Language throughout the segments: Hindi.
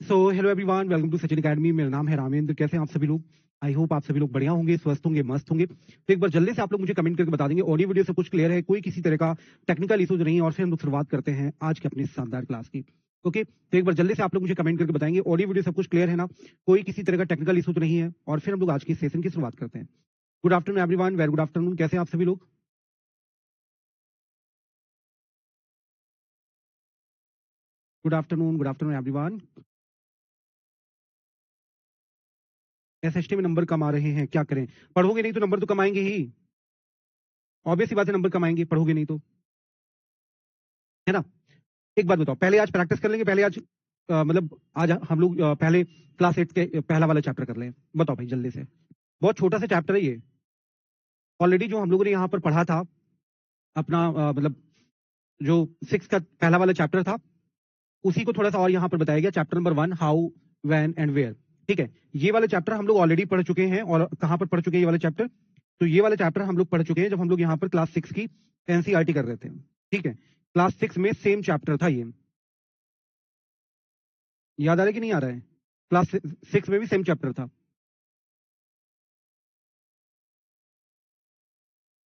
So hello everyone, welcome to Sachin Academy. मेरा नाम है रामेंद्र। कैसे हैं आप सभी लोग? आई होप आप सभी लोग बढ़िया होंगे, स्वस्थ होंगे, मस्त होंगे। तो एक बार जल्दी से आप लोग मुझे कमेंट करके बता देंगे ऑडियो वीडियो सब कुछ क्लियर है, कोई किसी तरह का टेक्निकल इशूज नहीं है। और फिर हम लोग शुरुआत करते हैं आज के अपनी शानदार क्लास की। ओके, तो एक बार जल्दी से आप लोग मुझे कमेंट करके बताएंगे ऑडियो वीडियो सब कुछ क्लियर है ना, कोई किसी तरह का टेक्निकल इशू तो नहीं है। और फिर हम लोग आज की सेशन की शुरुआत करते हैं। Good afternoon everyone, very good afternoon. कैसे हैं आप सभी लोग? Good afternoon everyone. एसएसटी में नंबर कम आ रहे हैं, क्या करें? पढ़ोगे नहीं तो नंबर तो कमाएंगे ही, ऑब्वियस सी बात है, नंबर कमाएंगे पढ़ोगे नहीं तो, है ना। एक बात बताओ, पहले आज प्रैक्टिस कर लेंगे, पहले आज मतलब आज हम लोग पहले क्लास 8 के पहला वाला चैप्टर कर लें। बताओ भाई जल्दी से, बहुत छोटा सा चैप्टर है ये। ऑलरेडी जो हम लोगों ने यहाँ पर पढ़ा था अपना मतलब जो 6 का पहला वाला चैप्टर था, उसी को थोड़ा सा और यहाँ पर बताया गया। Chapter number 1, how, when and where. ठीक है, ये वाला चैप्टर हम लोग ऑलरेडी पढ़ चुके हैं। और कहाँ पर पढ़ चुके हैं ये वाला चैप्टर? तो ये वाला चैप्टर हम लोग पढ़ चुके हैं जब हम लोग यहाँ पर क्लास 6 की एनसीईआरटी कर रहे थे। ठीक है, क्लास 6 में सेम चैप्टर था ये। याद आ रहा है कि नहीं आ रहा है? क्लास 6 में भी सेम चैप्टर था।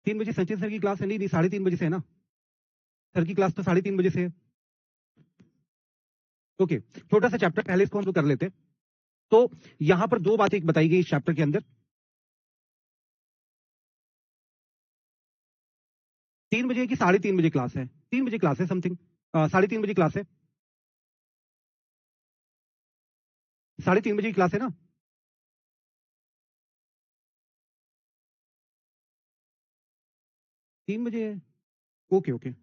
3 बजे सचिन सर की क्लास है? नहीं नहीं, 3:30 बजे से है ना। सर की क्लास तो 3:30 बजे से है। ओके, छोटा सा चैप्टर, पहले इसको हम लोग कर लेते हैं। तो यहां पर दो बातें बताई गई इस चैप्टर के अंदर। 3 बजे की 3:30 बजे क्लास है? 3 बजे क्लास है समथिंग, 3:30 बजे क्लास है। 3:30 बजे की क्लास है ना। 3 बजे है। Okay okay.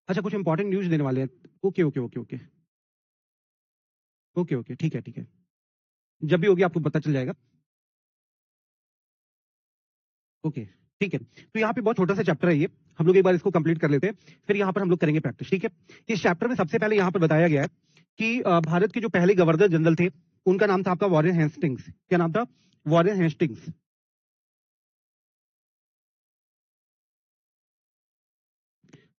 अच्छा, कुछ इंपॉर्टेंट न्यूज देने वाले हैं। Okay okay okay okay okay okay, ठीक है ठीक है। जब भी होगी आपको पता चल जाएगा। ओके, ठीक है। तो यहाँ पे बहुत छोटा सा चैप्टर है ये, हम लोग एक बार इसको कंप्लीट कर लेते हैं, फिर यहाँ पर हम लोग करेंगे प्रैक्टिस। ठीक है, इस चैप्टर में सबसे पहले यहाँ पर बताया गया है कि भारत के जो पहले गवर्नर जनरल थे उनका नाम था आपका वॉरेन हेस्टिंग्स। क्या नाम था? Warren Hastings.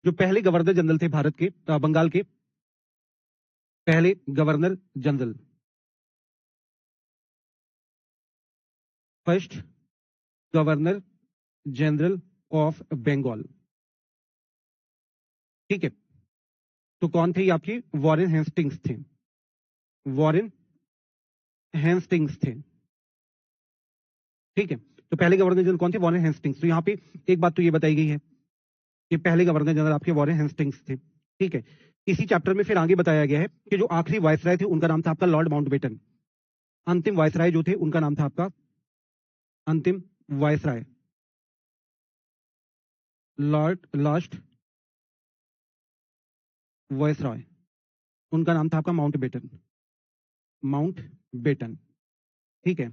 जो पहले गवर्नर जनरल थे भारत के, बंगाल के पहले governor general, first governor general of Bengal. ठीक है, तो कौन थे ये आपके? वॉरेन हेस्टिंग्स थे। वॉरेन हेस्टिंग्स थे। ठीक है, तो पहले गवर्नर जनरल कौन थे? Warren Hastings. तो यहाँ पे एक बात तो ये बताई गई है कि पहले गवर्नर जनरल आपके वॉरेन हेस्टिंग्स थे। ठीक है, इसी चैप्टर में फिर आगे बताया गया है कि जो आखिरी वायसराय थे उनका नाम था आपका लॉर्ड माउंटबेटन। अंतिम वायसराय जो थे उनका नाम था आपका, अंतिम वायसराय, लॉर्ड लास्ट वायसराय, उनका नाम था आपका माउंटबेटन। माउंटबेटन। ठीक है,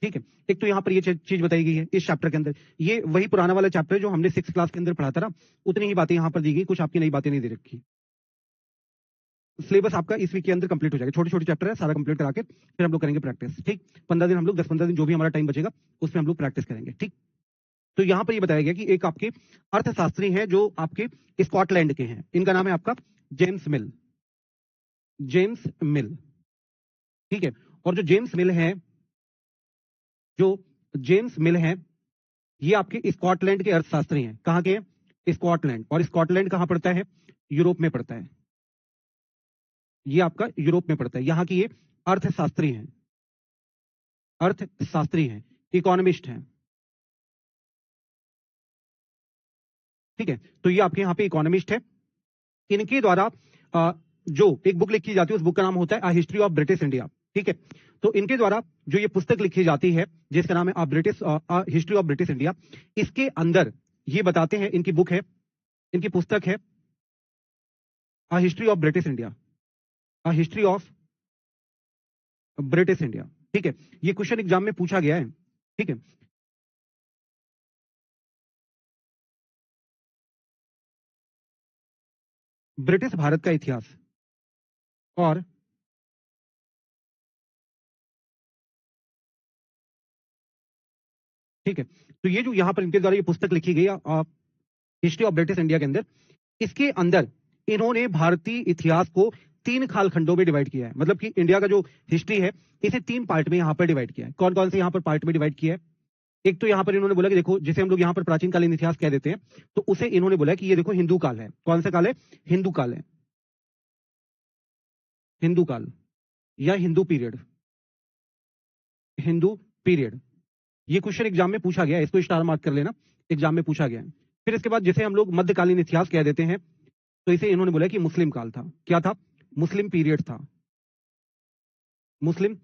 ठीक है। एक तो यहाँ पर ये चीज बताई गई है इस चैप्टर के अंदर। ये वही पुराना वाला चैप्टर है जो हमने 6 क्लास के अंदर पढ़ा था ना, उतनी ही बातें यहाँ पर दी गई, कुछ आपकी नई बातें नहीं दे रखी। सिलेबस आपका इस वीक के अंदर कंप्लीट हो जाएगा, छोटे छोटे चैप्टर है, सारा कंप्लीट करा के फिर हम लोग करेंगे प्रैक्टिस। ठीक, 15 दिन हम लोग, 10-15 दिन जो भी हमारा टाइम बचेगा उसमें हम लोग प्रैक्टिस करेंगे। ठीक, तो यहाँ पर ये बताया गया कि एक आपके अर्थशास्त्री हैं जो आपके स्कॉटलैंड के हैं, इनका नाम है आपका जेम्स मिल। जेम्स मिल। ठीक है, और जो जेम्स मिल है, जो जेम्स मिल है, ये आपके स्कॉटलैंड के अर्थशास्त्री हैं। कहाँ के हैं? स्कॉटलैंड। और स्कॉटलैंड कहाँ पड़ता है? यूरोप में पड़ता है। ये आपका यूरोप में पड़ता है। यहाँ की ये अर्थशास्त्री हैं, अर्थशास्त्री हैं, इकोनॉमिस्ट हैं। ठीक है, तो ये आपके यहाँ पे इकोनॉमिस्ट है। इनके द्वारा जो एक बुक लिखी जाती है, उस बुक का नाम होता है हिस्ट्री ऑफ ब्रिटिश इंडिया। ठीक है, तो इनके द्वारा जो ये पुस्तक लिखी जाती है, जिसका नाम है British history of British India, इसके अंदर ये बताते हैं, इनकी बुक है, इनकी पुस्तक है history of British India, history of British India. ठीक है, ये क्वेश्चन एग्जाम में पूछा गया है। ठीक है, ब्रिटिश भारत का इतिहास और ठीक है, तो ये जो यहां पर इनके द्वारा ये पुस्तक लिखी गई हिस्ट्री ऑफ ब्रिटिश इंडिया के अंदर, इसके अंदर इन्होंने भारतीय इतिहास को 3 कालखंडों में डिवाइड किया है। मतलब कि इंडिया का जो हिस्ट्री है, इसे 3 पार्ट में यहां पर डिवाइड किया है। कौन कौन से यहां पर पार्ट में डिवाइड किया है? एक तो यहां पर इन्होंने बोला कि देखो, जिसे हम लोग यहां पर प्राचीन कालीन इतिहास कह देते हैं, तो उसे इन्होंने बोला कि ये देखो हिंदू काल है। कौन सा काल है? हिंदू काल है, हिंदू काल या हिंदू पीरियड, हिंदू पीरियड। ये क्वेश्चन एग्जाम में पूछा गया है, इसको स्टार मार्क कर लेना, एग्जाम में पूछा गया है। फिर इसके बाद जिसे हम लोग मध्यकालीन इतिहास कह देते हैं, तो इसे इन्होंने बोला कि मुस्लिम काल था। क्या था? मुस्लिम पीरियड था, मुस्लिम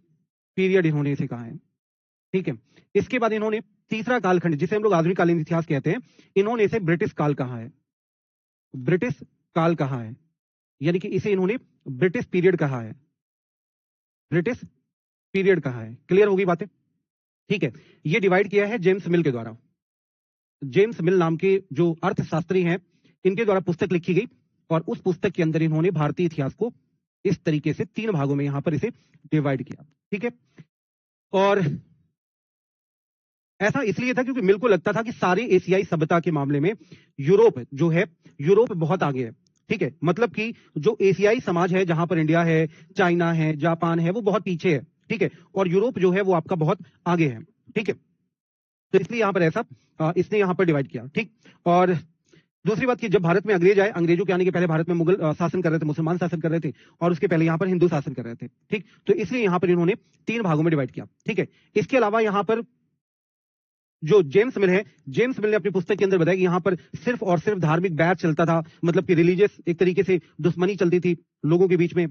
पीरियड इन्होंने इसे कहा है। ठीक है, इसके बाद इन्होंने तीसरा कालखंड, जिसे हम लोग आधुनिक कालीन इतिहास कहते हैं, इन्होंने इसे ब्रिटिश काल कहा है, ब्रिटिश काल कहा है, यानी कि इसे इन्होंने ब्रिटिश पीरियड कहा है, ब्रिटिश पीरियड कहा है। क्लियर होगी बातें? ठीक है, ये डिवाइड किया है जेम्स मिल के द्वारा। जेम्स मिल नाम के जो अर्थशास्त्री हैं, इनके द्वारा पुस्तक लिखी गई, और उस पुस्तक के अंदर इन्होंने भारतीय इतिहास को इस तरीके से 3 भागों में यहां पर इसे डिवाइड किया। ठीक है, और ऐसा इसलिए था क्योंकि मिल को लगता था कि सारे एशियाई सभ्यता के मामले में यूरोप जो है, यूरोप बहुत आगे है। ठीक है, मतलब कि जो एशियाई समाज है, जहां पर इंडिया है, चाइना है, जापान है, वो बहुत पीछे है। ठीक है, और यूरोप जो है वो आपका बहुत आगे है। ठीक है, तो इसलिए यहां पर ऐसा इसने यहां पर डिवाइड किया। ठीक, और दूसरी बात कि जब भारत में अंग्रेज आए, अंग्रेजों के आने के पहले भारत में मुगल शासन कर रहे थे, मुसलमान शासन कर रहे थे, और उसके पहले यहां पर हिंदू शासन कर रहे थे। ठीक, तो इसलिए यहां पर इन्होंने 3 भागों में डिवाइड किया। ठीक है, इसके अलावा यहां पर जो जेम्स मिल है, जेम्स मिल ने अपनी पुस्तक के अंदर बताया कि यहां पर सिर्फ और सिर्फ धार्मिक बैर चलता था, मतलब कि रिलीजियस एक तरीके से दुश्मनी चलती थी लोगों के बीच में।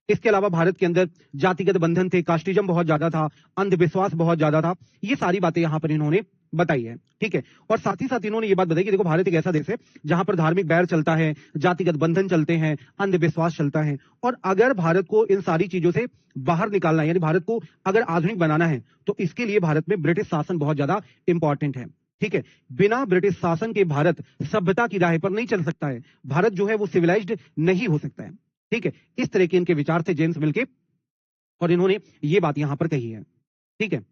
इसके अलावा भारत के अंदर जातिगत बंधन थे, कास्टिज्म बहुत ज्यादा था, अंधविश्वास बहुत ज्यादा था। ये सारी बातें यहां पर इन्होंने बताई है। ठीक है, और साथ ही साथ इन्होंने ये बात बताई कि देखो, भारत एक ऐसा देश है जहां पर धार्मिक बैर चलता है, जातिगत बंधन चलते हैं, अंधविश्वास चलता है, और अगर भारत को इन सारी चीजों से बाहर निकालना है, यानी भारत को अगर आधुनिक बनाना है, तो इसके लिए भारत में ब्रिटिश शासन बहुत ज्यादा इंपॉर्टेंट है। ठीक है, बिना ब्रिटिश शासन के भारत सभ्यता की राह पर नहीं चल सकता है, भारत जो है वो सिविलाइज्ड नहीं हो सकता है। ठीक है, इस तरह के इनके विचार थे जेम्स मिल के, और इन्होंने ये बात यहां पर कही है। ठीक है,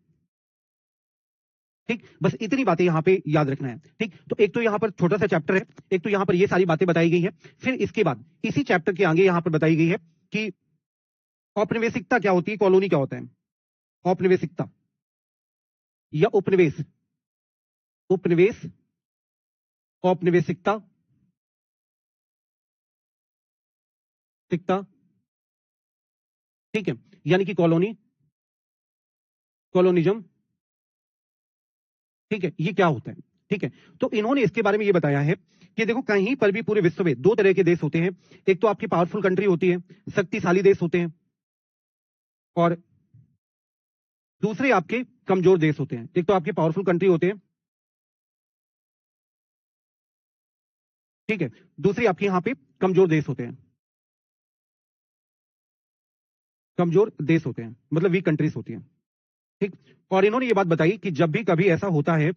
ठीक, बस इतनी बातें यहां पे याद रखना है। ठीक, तो एक तो यहां पर छोटा सा चैप्टर है, एक तो यहां पर ये सारी बातें बताई गई है। फिर इसके बाद इसी चैप्टर के आगे यहां पर बताई गई है कि औपनिवेशिकता क्या होती है, कॉलोनी क्या होता है। औपनिवेशिकता या उपनिवेश, उपनिवेश, औपनिवेशिकता, सिकता। ठीक है, यानी कि कॉलोनी, कॉलोनिज्म। ठीक है, ये क्या होता है। ठीक है, तो इन्होंने इसके बारे में ये बताया है कि देखो, कहीं पर भी पूरे विश्व में 2 तरह के देश होते हैं। एक तो आपकी पावरफुल कंट्री होती है, शक्तिशाली देश होते हैं, और दूसरे आपके कमजोर देश होते हैं। एक तो आपके पावरफुल कंट्री होते हैं, ठीक है, दूसरे आपके यहां पे कमजोर देश होते हैं, कमजोर देश होते हैं, मतलब वीक कंट्रीज होती हैं। ठीक, और इन्होंने ये बात बताई कि जब भी कभी ऐसा होता है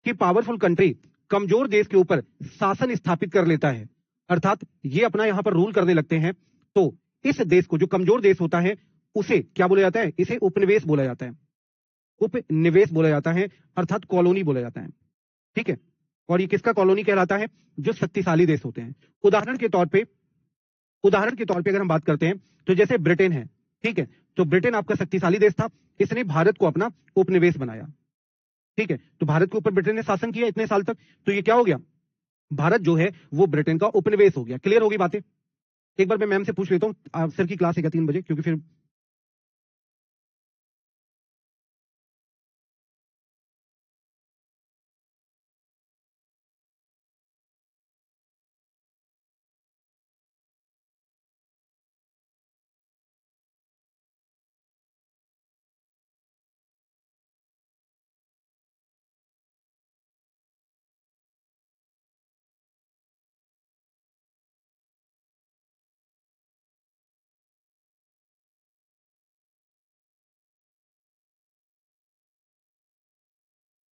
कि पावरफुल कंट्री कमजोर देश के ऊपर शासन स्थापित कर लेता है, अर्थात ये अपना यहां पर रूल करने लगते हैं, तो इस देश को, जो कमजोर देश होता है, उसे क्या बोला जाता है? इसे उपनिवेश बोला जाता है, उपनिवेश बोला जाता है, अर्थात कॉलोनी बोला जाता है। ठीक है, और ये किसका कॉलोनी कहलाता है? जो शक्तिशाली देश होते हैं। उदाहरण के तौर पे, उदाहरण के तौर पे अगर हम बात करते हैं, तो जैसे ब्रिटेन है। ठीक है, तो ब्रिटेन आपका शक्तिशाली देश था, इसने भारत को अपना उपनिवेश बनाया। ठीक है, तो भारत के ऊपर ब्रिटेन ने शासन किया इतने साल तक, तो ये क्या हो गया? भारत जो है वो ब्रिटेन का उपनिवेश हो गया। क्लियर होगी बातें? एक बार मैं मैम से पूछ लेता हूँ, सर की क्लास है क्या 3 बजे? क्योंकि फिर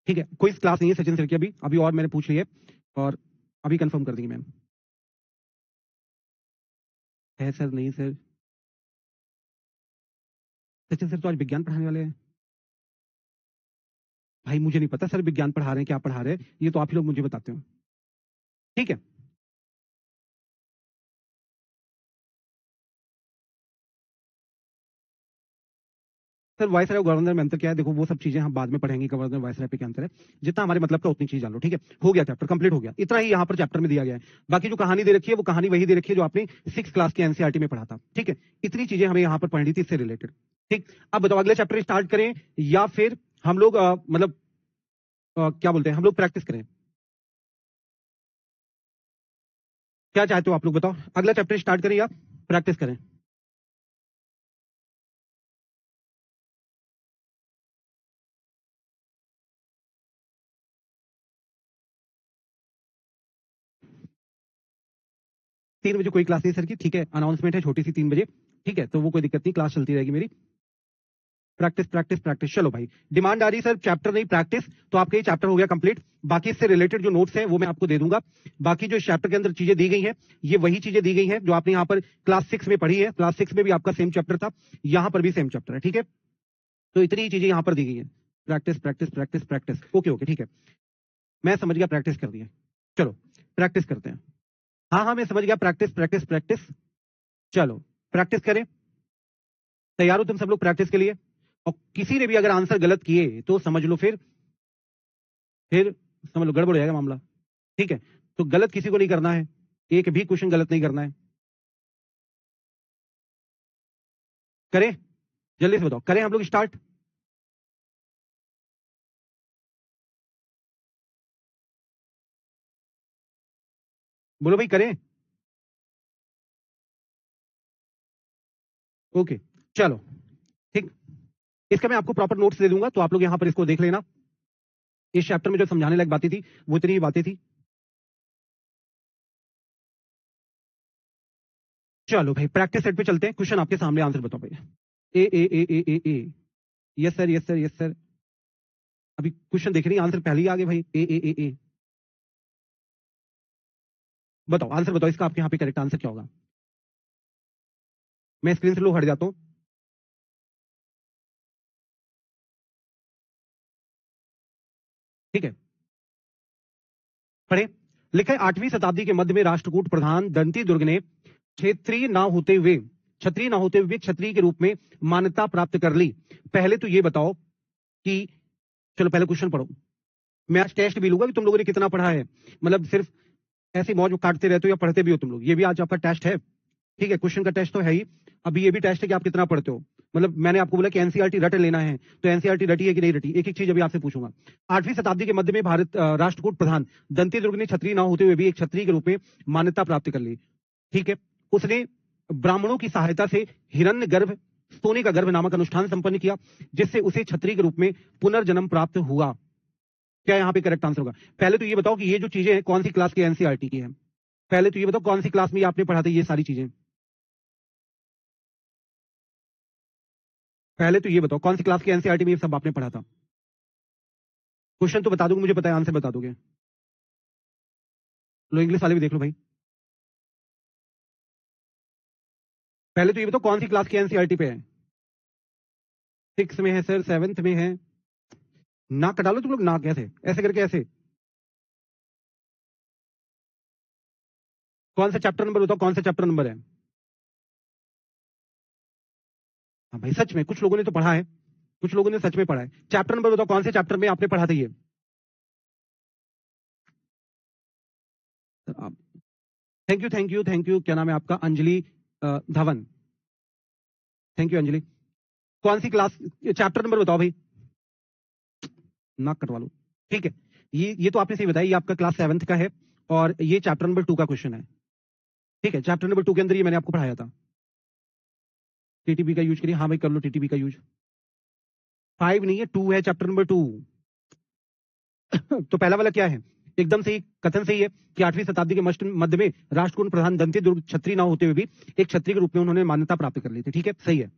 ठीक है, कोई क्लास नहीं है सचिन सर की अभी और मैंने पूछ ली है और अभी कंफर्म कर देंगे मैम। है सर, नहीं सर, सचिन सर तो आज विज्ञान पढ़ाने वाले हैं। भाई मुझे नहीं पता सर विज्ञान पढ़ा रहे हैं क्या पढ़ा रहे हैं, ये तो आप ही लोग मुझे बताते हो। ठीक है, सर वायसराय और गवर्नर में अंतर क्या है? देखो वो सब चीजें हम बाद में पढ़ेंगे, गवर्नर वायसराय पे क्या अंतर है। जितना हमारे मतलब का उतनी चीज जान लो। ठीक है, हो गया चैप्टर, कंप्लीट हो गया, इतना ही यहाँ पर चैप्टर में दिया गया है। बाकी जो कहानी दे रखी है वो कहानी वही दे रखी है जो आपने 6 क्लास के एनसीईआरटी में पढ़ा था। ठीक है, इतनी चीजें हमें यहाँ पर पढ़नी थी इससे रिलेटेड। ठीक, अब बताओ अगले चैप्टर स्टार्ट करें या फिर हम लोग मतलब क्या बोलते हैं, हम लोग प्रैक्टिस करें? क्या चाहते हो आप लोग बताओ, अगला चैप्टर स्टार्ट करें या प्रैक्टिस करें? तीन बजे कोई क्लास नहीं सर की, ठीक है, अनाउंसमेंट है छोटी सी 3 बजे। ठीक है, तो वो कोई दिक्कत नहीं, क्लास चलती रहेगी मेरी। प्रैक्टिस प्रैक्टिस प्रैक्टिस, चलो भाई डिमांड आ रही सर चैप्टर नहीं प्रैक्टिस, तो आपका ये चैप्टर हो गया कंप्लीट। बाकी इससे रिलेटेड जो नोट्स है वो मैं आपको दे दूंगा। बाकी जो इस चैप्टर के अंदर चीजें दी गई हैं ये वही चीजें दी गई हैं जो आपने यहाँ पर क्लास 6 में पढ़ी है। क्लास 6 में भी आपका सेम चैप्टर था, यहाँ पर भी सेम चैप्टर है। ठीक है, तो इतनी ही चीजें यहाँ पर दी गई है। Practice practice practice practice, okay okay ठीक है, मैं समझ गया, प्रैक्टिस कर दिया। चलो प्रैक्टिस करते हैं। हाँ हाँ मैं समझ गया, प्रैक्टिस प्रैक्टिस प्रैक्टिस। चलो प्रैक्टिस करें, तैयार हो तुम सब लोग प्रैक्टिस के लिए? और किसी ने भी अगर आंसर गलत किए तो समझ लो फिर समझ लो गड़बड़ हो जाएगा मामला। ठीक है, तो गलत किसी को नहीं करना है, एक भी क्वेश्चन गलत नहीं करना है। करें, जल्दी से बताओ, करें हम लोग स्टार्ट? बोलो भाई करें? ओके चलो ठीक, इसका मैं आपको प्रॉपर नोट्स दे दूंगा तो आप लोग यहां पर इसको देख लेना। इस चैप्टर में जो समझाने लायक बातें थी वो इतनी ही बातें थी। चलो भाई प्रैक्टिस सेट पे चलते हैं, क्वेश्चन आपके सामने, आंसर बताओ भाई। A. Yes sir yes sir yes sir, अभी क्वेश्चन देख रही, आंसर पहले ही आ गए भाई। ए। बताओ आंसर बताओ इसका, आपके यहाँ पे करेक्ट आंसर क्या होगा? मैं स्क्रीन से लो हट जाता हूं। ठीक है, पढ़े, लिखा है 8वीं शताब्दी के मध्य में राष्ट्रकूट प्रधान दंती दुर्ग ने क्षेत्रीय ना होते हुए क्षत्रिय ना होते हुए क्षत्रिय के रूप में मान्यता प्राप्त कर ली। पहले तो ये बताओ कि, चलो पहले क्वेश्चन पढ़ो, मैं आज टेस्ट भी लूंगा कि तुम लोगों ने कितना पढ़ा है। मतलब सिर्फ ऐसी मौज काटते रहते हो या पढ़ते भी हो तुम लोग, ये भी आज आपका टेस्ट है। ठीक है, क्वेश्चन का टेस्ट तो है ही, अभी ये भी टेस्ट है कि आप कितना पढ़ते हो। मतलब मैंने आपको बोला कि एनसीईआरटी रट लेना है, तो एनसीईआरटी रटी है कि नहीं रटी, एक एक चीज अभी आपसे पूछूंगा। 8वीं शताब्दी के मध्य में भारत राष्ट्रकूट प्रधान दंती दुर्ग ने क्षत्रिय ना होते हुए भी एक क्षत्रिय के रूप में मान्यता प्राप्त कर ली। ठीक है, उसने ब्राह्मणों की सहायता से हिरण्य गर्भ सोने का गर्भ नामक अनुष्ठान संपन्न किया, जिससे उसे क्षत्रिय के रूप में पुनर्जन्म प्राप्त हुआ। क्या यहाँ पे करेक्ट आंसर होगा? पहले तो ये बताओ कि ये जो चीजें हैं कौन सी क्लास की एनसीईआरटी की है? पहले तो ये बताओ कौन सी क्लास में आपने पढ़ा था ये सारी चीजें? पहले तो ये बताओ कौन सी क्लास की एनसीईआरटी में ये सब आपने पढ़ा था? क्वेश्चन तो बता दोगे, मुझे पता है आंसर बता दोगे। लो इंग्लिश वाले भी देख लो भाई, पहले तो ये बताओ कौन सी क्लास की एनसीईआरटी पे है? 6 में है सर, 7th में है। नाक कटा लो तुम लोग, नाक ऐसे ऐसे करके ऐसे। कौन सा चैप्टर नंबर बताओ, कौन सा चैप्टर नंबर है? हाँ भाई सच में कुछ लोगों ने तो पढ़ा है, कुछ लोगों ने सच में पढ़ा है। चैप्टर नंबर बताओ, कौन से चैप्टर में आपने पढ़ा था ये? Thank you thank you thank you, क्या नाम है आपका? Anjali Dhawan, thank you Anjali. कौन सी क्लास, चैप्टर नंबर बताओ भाई, नाक कटवा लो। ठीक है, ये तो आपने सही बताया, ये आपका क्लास 7th का है और ये चैप्टर नंबर 2 का क्वेश्चन है। ठीक है, चैप्टर नंबर 2 के अंदर ये मैंने आपको पढ़ाया था। टीटीपी का यूज करिए, हाँ भाई कर लो टीटीपी का यूज। 5 नहीं है, 2 है, चैप्टर नंबर 2। तो पहला वाला क्या है? एकदम सही कथन सही है कि 8वीं शताब्दी के मध्य में राष्ट्रकूट प्रधान दंती दुर्ग क्षत्रिय ना होते हुए भी एक क्षत्रिय के रूप में उन्होंने मान्यता प्राप्त कर ली थी। ठीक है, सही है।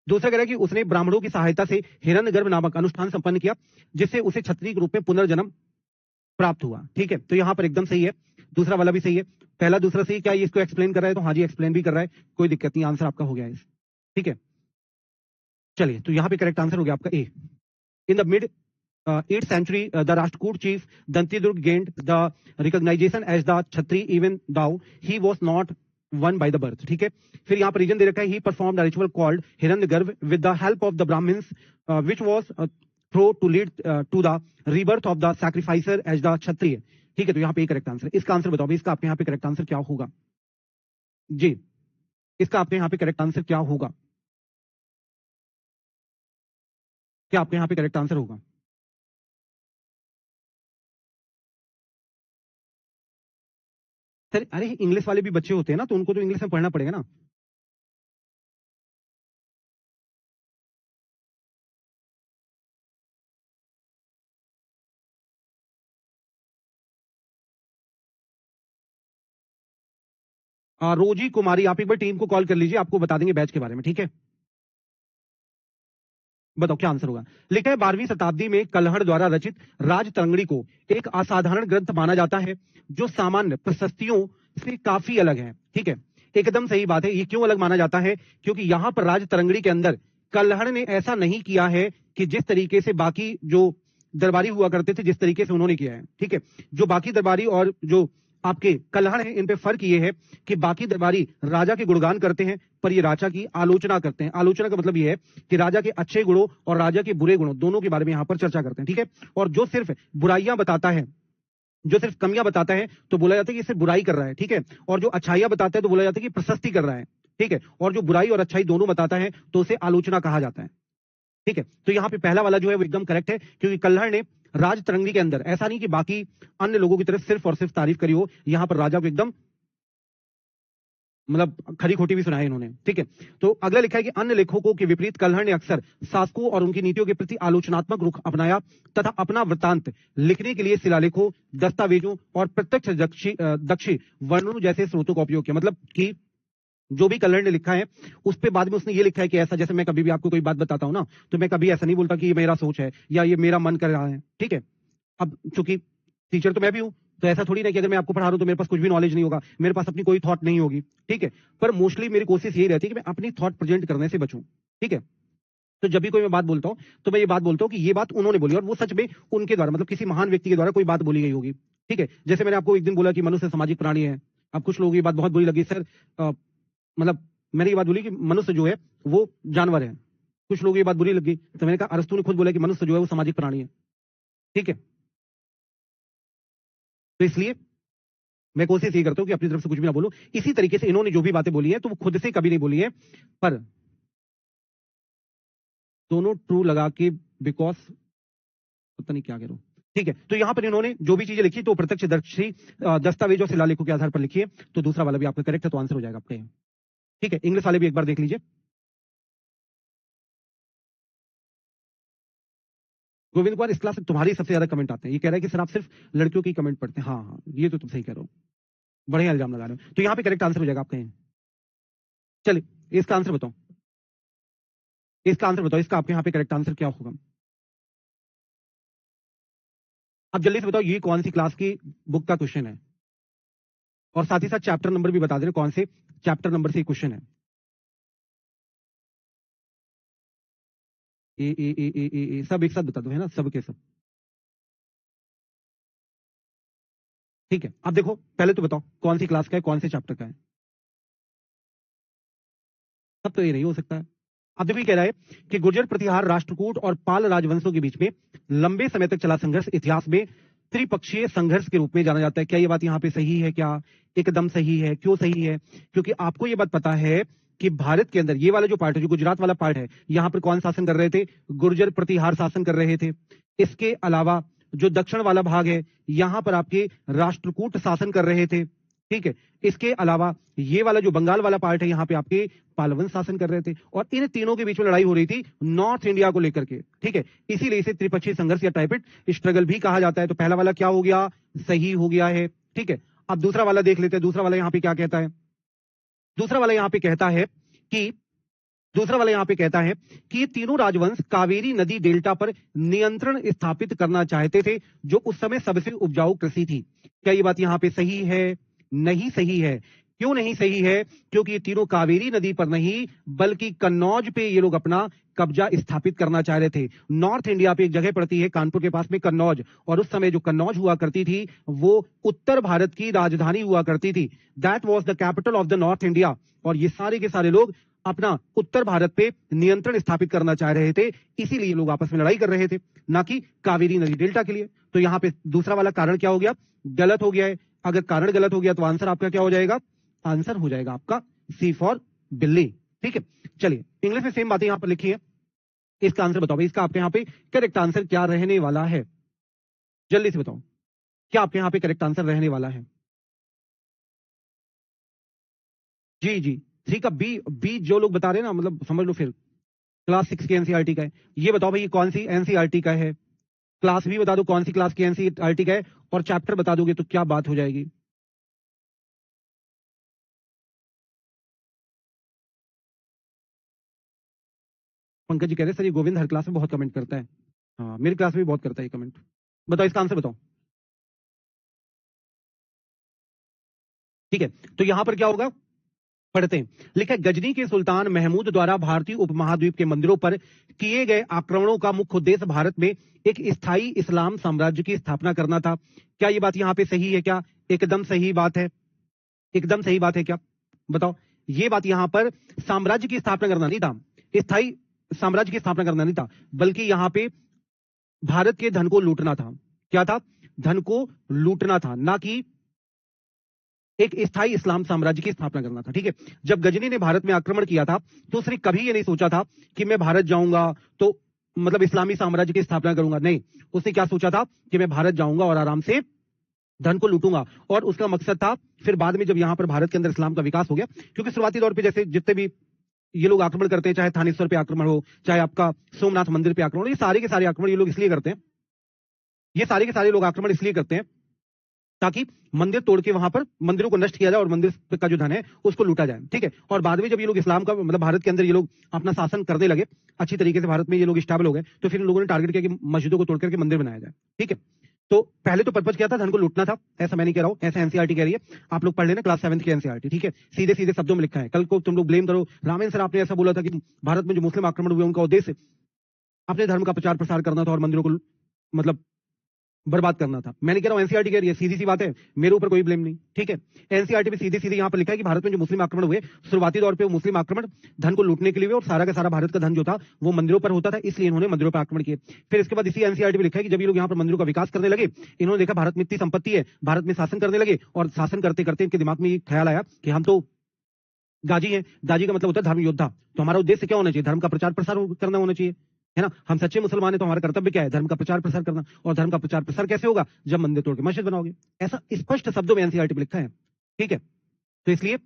दूसरा कह रहा है कि उसने ब्राह्मणों की सहायता से हिरण्यगर्भ नामक अनुष्ठान संपन्न किया, जिससे उसे क्षत्रिय के रूप में पुनर्जन्म प्राप्त हुआ। ठीक है, तो यहां पर एकदम सही है, दूसरा वाला भी सही है, पहला दूसरा सही। क्या ये इसको एक्सप्लेन कर रहा है? तो हाँ जी, एक्सप्लेन भी कर रहा है, कोई दिक्कत नहीं, आंसर आपका हो गया है। ठीक है, चलिए, तो यहां पे करेक्ट आंसर हो गया आपका A. In the mid 8th century, the Rashtrakoot chief Dantidurg gained the recognition as the Kshatri even though he was not one by the birth. ठीक है, फिर यहाँ पर रीजन दे रखा है, he performed a ritual called Hiranyagarbh with the help of the Brahmins, which was thought to lead to the rebirth of the sacrificer as the Kshatriya. ठीक है, तो यहाँ पे करेक्ट आंसर, इसका आंसर बताओ, इसका आपके यहाँ पे करेक्ट आंसर क्या होगा जी? इसका आपके यहाँ पे करेक्ट आंसर क्या होगा? क्या आपके यहाँ पे करेक्ट आंसर होगा? सर अरे इंग्लिश वाले भी बच्चे होते हैं ना, तो उनको तो इंग्लिश में पढ़ना पड़ेगा ना। रोजी कुमारी, आप एक बार टीम को कॉल कर लीजिए, आपको बता देंगे बैच के बारे में। ठीक है, बताओ क्या आंसर होगा। लिखा है 12वीं शताब्दी में कल्हड़ द्वारा रचित राजतरंगिणी को एक असाधारण ग्रंथ माना जाता है, जो सामान्य प्रशस्तियों से काफी अलग है। ठीक है, एकदम सही बात है। ये क्यों अलग माना जाता है? क्योंकि यहां पर राजतरंगिणी के अंदर कल्हड़ ने ऐसा नहीं किया है कि जिस तरीके से बाकी जो दरबारी हुआ करते थे, जिस तरीके से उन्होंने किया है। ठीक है, जो बाकी दरबारी और जो आपके कल्हड़ है, इन पे फर्क ये है कि बाकी दरबारी राजा के गुणगान करते हैं, पर ये राजा की आलोचना करते हैं। आलोचना का मतलब ये है कि राजा के अच्छे गुणों और राजा के बुरे गुणों दोनों के बारे में यहां पर चर्चा करते हैं। ठीक है, और जो सिर्फ बुराइयां बताता है, जो सिर्फ कमियां बताता है, तो बोला जाता है कि सिर्फ बुराई कर रहा है। ठीक है, और जो अच्छाइयां बताता है तो बोला जाता है कि प्रशस्ति कर रहा है। ठीक है, और जो बुराई और अच्छाई दोनों बताता है तो उसे आलोचना कहा जाता है। ठीक है, तो यहाँ पे पहला वाला जो है वो एकदम करेक्ट है, क्योंकि कल्हड़ ने राजतरंगिणी के अंदर ऐसा नहीं कि बाकी अन्य लोगों की तरफ सिर्फ और सिर्फ तारीफ करी हो, यहां पर राजा को एकदम मतलब खरी खोटी भी सुनाई इन्होंने। ठीक है, तो अगला लिखा है कि अन्य लेखकों के विपरीत कल्हड़ ने अक्सर शासकों और उनकी नीतियों के प्रति आलोचनात्मक रुख अपनाया तथा अपना वृत्तांत लिखने के लिए शिलालेखों, दस्तावेजों और प्रत्यक्ष दक्षी वर्णनों जैसे स्रोतों का उपयोग किया। मतलब कि जो भी कल्हड़ ने लिखा है उस पे बाद में उसने ये लिखा है कि ऐसा, जैसे मैं कभी भी आपको कोई बात बताता हूं ना, तो मैं कभी ऐसा नहीं बोलता कि ये मेरा सोच है या ये मेरा मन कर रहा है। ठीक है, अब चूंकि टीचर तो मैं भी हूं, तो ऐसा थोड़ी ना कि अगर मैं आपको पढ़ा रहा हूं तो मेरे पास कुछ भी नॉलेज नहीं होगा, मेरे पास अपनी कोई थॉट नहीं होगी। ठीक है, पर मोस्टली मेरी कोशिश यही रहती है कि मैं अपनी थॉट प्रेजेंट करने से बचूं। ठीक है, तो जब भी कोई मैं बात बोलता हूं तो मैं ये बात बोलता हूं कि ये बात उन्होंने बोली और वो सच में उनके द्वारा, मतलब किसी महान व्यक्ति के द्वारा कोई बात बोली गई होगी। ठीक है, जैसे मैंने आपको एक दिन बोला कि मनुष्य सामाजिक प्राणी है। अब कुछ लोगों की बात बहुत बुरी लगी, सर मतलब मैंने ये बात बोली कि मनुष्य जो है वो जानवर है। कुछ लोगों की बात बुरी लगी, तो मैंने कहा अरस्तु ने खुद बोला कि मनुष्य जो है वो सामाजिक प्राणी है। ठीक है, तो इसलिए मैं कोशिश ये करता हूं कि अपनी तरफ से कुछ भी ना बोलूं। इसी तरीके से इन्होंने जो भी बातें बोली है तो वो खुद से कभी नहीं बोली है, पर दोनों ट्रू लगा के, बिकॉज पता नहीं क्या कह रहा हूं। ठीक है, तो यहां पर इन्होंने जो भी चीजें लिखी तो प्रत्यक्षदर्शी दस्तावेज और शिलालेखों के आधार पर लिखी है, तो दूसरा वाला भी आपका करेक्ट है, तो आंसर हो जाएगा आपका। ठीक है, इंग्लिश वाले भी एक बार देख लीजिए। गोविंद कुमार, इस क्लास में तुम्हारी सबसे ज्यादा कमेंट आते हैं। ये कह रहा है कि सर आप सिर्फ लड़कियों की कमेंट पढ़ते हैं। हाँ हाँ, ये तो तुम सही कह रहे हो, बढ़िया इल्जाम लगा रहे हो। तो यहाँ पे करेक्ट आंसर हो जाएगा आपका। चलिए, इसका आंसर बताओ, इसका आंसर बताओ, इसका आपके यहाँ पे करेक्ट आंसर क्या होगा? अब जल्दी से बताओ, ये कौन सी क्लास की बुक का क्वेश्चन है, और साथ ही साथ चैप्टर नंबर भी बता देना, कौन से चैप्टर नंबर से क्वेश्चन है। ए सब एक साथ बता दो, है ना, सब के सब। ठीक है, अब देखो पहले तो बताओ कौन सी क्लास का है, कौन से चैप्टर का है। सब तो ये नहीं हो सकता है। अब देखो ये कह रहा है कि गुर्जर प्रतिहार, राष्ट्रकूट और पाल राजवंशों के बीच में लंबे समय तक चला संघर्ष इतिहास में त्रिपक्षीय संघर्ष के रूप में जाना जाता है। क्या ये बात यहाँ पे सही है? क्या एकदम सही है? क्यों सही है? क्योंकि आपको ये बात पता है कि भारत के अंदर ये वाला जो पार्ट है, जो गुजरात वाला पार्ट है, यहाँ पर कौन शासन कर रहे थे? गुर्जर प्रतिहार शासन कर रहे थे। इसके अलावा जो दक्षिण वाला भाग है, यहां पर आपके राष्ट्रकूट शासन कर रहे थे। ठीक है, इसके अलावा ये वाला जो बंगाल वाला पार्ट है, यहाँ पे आपके पालवन शासन कर रहे थे, और इन तीनों के बीच में लड़ाई हो रही थी नॉर्थ इंडिया को लेकर के। ठीक है, इसीलिए इसे त्रिपक्षीय संघर्ष या टाइपिट स्ट्रगल भी कहा जाता है। तो पहला वाला क्या हो गया? सही हो गया है। ठीक है, अब दूसरा वाला देख लेते हैं। दूसरा वाला यहाँ पे क्या कहता है? दूसरा वाला यहाँ पे कहता है कि दूसरा वाला यहाँ पे कहता है कि ये तीनों राजवंश कावेरी नदी डेल्टा पर नियंत्रण स्थापित करना चाहते थे, जो उस समय सबसे उपजाऊ कृषि थी। क्या ये बात यहाँ पे सही है? नहीं सही है। क्यों नहीं सही है? क्योंकि ये तीनों कावेरी नदी पर नहीं बल्कि कन्नौज पे ये लोग अपना कब्जा स्थापित करना चाह रहे थे। नॉर्थ इंडिया पे एक जगह पड़ती है कानपुर के पास में कन्नौज, और उस समय जो कन्नौज हुआ करती थी वो उत्तर भारत की राजधानी हुआ करती थी। That was the capital of the north India. और ये सारे के सारे लोग अपना उत्तर भारत पे नियंत्रण स्थापित करना चाह रहे थे, इसीलिए लोग आपस में लड़ाई कर रहे थे, ना कि कावेरी नदी डेल्टा के लिए। तो यहाँ पे दूसरा वाला कारण क्या हो गया? गलत हो गया है। अगर कारण गलत हो गया तो आंसर आपका क्या हो जाएगा? आंसर हो जाएगा आपका सी फॉर बिल्ली। ठीक है, चलिए इंग्लिश में सेम बातें यहां पर लिखी है, इसका आंसर बताओ भाई, इसका आपके यहाँ पे करेक्ट आंसर क्या रहने वाला है? जल्दी से बताओ, क्या आपके यहाँ पे करेक्ट आंसर रहने वाला है? जी जी, 3 का बी। बी जो लोग बता रहे हैं ना, मतलब समझ लो फिर क्लास 6 की एनसीईआरटी का है। ये बताओ भाई, ये कौन सी एनसीईआरटी का है? क्लास भी बता दो कौन सी क्लास की एनसीईआरटी का है, और चैप्टर बता दोगे तो क्या बात हो जाएगी। पंकज जी कह रहे हैं सर ये गोविंद हर क्लास में बहुत कमेंट करता है। हाँ, मेरी क्लास में भी बहुत करता है कमेंट। बताओ इसका आंसर बताओ। ठीक है, तो यहां पर क्या होगा, पढ़ते हैं। लिखा है, गजनी के सुल्तान महमूद द्वारा भारतीय उपमहाद्वीप के मंदिरों पर किए गए आक्रमणों का मुख्य उद्देश्य भारत में एक स्थायी इस्लाम साम्राज्य की स्थापना करना था। क्या ये बात यहां पे सही है? क्या एकदम सही बात है? एकदम सही बात है क्या? बताओ। ये बात यहां पर साम्राज्य की स्थापना करना नहीं था, स्थायी साम्राज्य की स्थापना करना नहीं था, बल्कि यहां पे भारत के धन को लूटना था। क्या था? धन को लूटना था, ना कि एक स्थायी इस्लाम साम्राज्य की स्थापना करना था। ठीक है, जब गजनी ने भारत में आक्रमण किया था तो उसने कभी ये नहीं सोचा था कि मैं भारत जाऊंगा तो मतलब इस्लामी साम्राज्य की स्थापना करूंगा। नहीं, उसने क्या सोचा था कि मैं भारत जाऊंगा और आराम से धन को लूटूंगा, और उसका मकसद था फिर बाद में जब यहां पर भारत के अंदर इस्लाम का विकास हो गया, क्योंकि शुरुआती दौर पे जैसे जितने भी ये लोग आक्रमण करते हैं, चाहे थानेश्वर पे आक्रमण हो, चाहे आपका सोमनाथ मंदिर पे आक्रमण हो, ये सारे के सारे आक्रमण ये लोग इसलिए करते हैं, ये सारे के सारे लोग आक्रमण इसलिए करते हैं ताकि मंदिर तोड़ के वहां पर मंदिरों को नष्ट किया जाए और मंदिर का जो धन है उसको लूटा जाए। ठीक है, और बाद में जब ये लोग इस्लाम का मतलब भारत के अंदर ये लोग अपना शासन करने लगे, अच्छी तरीके से भारत में ये लोग स्टेबल हो गए, तो फिर इन लोगों ने टारगेट किया कि मस्जिदों को तोड़ करके मंदिर बनाया जाए। ठीक है, तो पहले तो पर्पज क्या था? धन को लूटना था। ऐसा मैं नहीं कह रहा हूं, ऐसा एनसीईआरटी कह रही है। आप लोग पढ़ लेना क्लास 7 की एनसीईआरटी। ठीक है, सीधे सीधे शब्दों में लिखा है। कल को तुम लोग ब्लेम करो, रामेन सर आपने ऐसा बोला था कि भारत में जो मुस्लिम आक्रमण हुए उनका उद्देश्य अपने धर्म का प्रचार प्रसार करना था और मंदिरों को मतलब बर्बाद करना था। मैंने कह रहा हूं एनसीईआरटी कह रही है, सीधी सी बात है, मेरे ऊपर कोई ब्लेम नहीं। ठीक है, एनसीईआरटी में सीधे सीधे यहां पर लिखा है कि भारत में जो मुस्लिम आक्रमण हुए शुरुआती तौर पे वो मुस्लिम आक्रमण धन को लूटने के लिए हुए, और सारा का सारा भारत का धन जो था वो मंदिरों पर होता था, इसलिए इन्होंने मंदिरों पर आक्रमण किए। फिर इसके बाद इसी एनसीईआरटी में लिखा है कि जब ये लोग यहाँ पर मंदिरों का विकास करने लगे, इन्होंने देखा भारत में इतनी संपत्ति है, भारत में शासन करने लगे, और शासन करते करते इनके दिमाग में ये ख्याल आया कि हम तो गाजी हैं। गाजी का मतलब होता है धर्म योद्धा। तो हमारा उद्देश्य क्या होना चाहिए? धर्म का प्रचार प्रसार करना होना चाहिए, है ना। हम सच्चे मुसलमान हैं तो हमारा कर्तव्य क्या है? धर्म का प्रचार प्रसार करना। और धर्म का प्रचार प्रसार कैसे होगा? जब मंदिर तोड़ के मस्जिद बनाओगे। ऐसा स्पष्ट शब्दों में एनसीईआरटी में लिखा है। ठीक है, तो इसलिए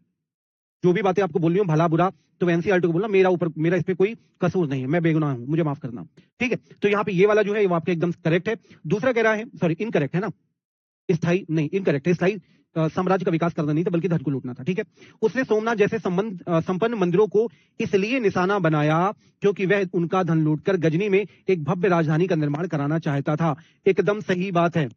जो भी बातें आपको बोल रही हूँ भला बुरा, तो एनसीईआरटी को बोलना मेरा इस पे कोई कसूर नहीं है, मैं बेगुनाह हूं, मुझे माफ करना। ठीक है, तो यहाँ पे ये वाला जो है वो आपके एकदम करेक्ट है। दूसरा कह रहा है, सॉरी इनकरेक्ट है ना, स्थायी नहीं, इनकरेक्ट है। स्थायी साम्राज्य का विकास करना नहीं था बल्कि धन को लूटना था। ठीक है, उसने सोमनाथ जैसे संपन्न मंदिरों को इसलिए निशाना बनाया क्योंकि वह उनका धन लूटकर गजनी में एक भव्य राजधानी का निर्माण कराना चाहता था। एकदम सही बात है।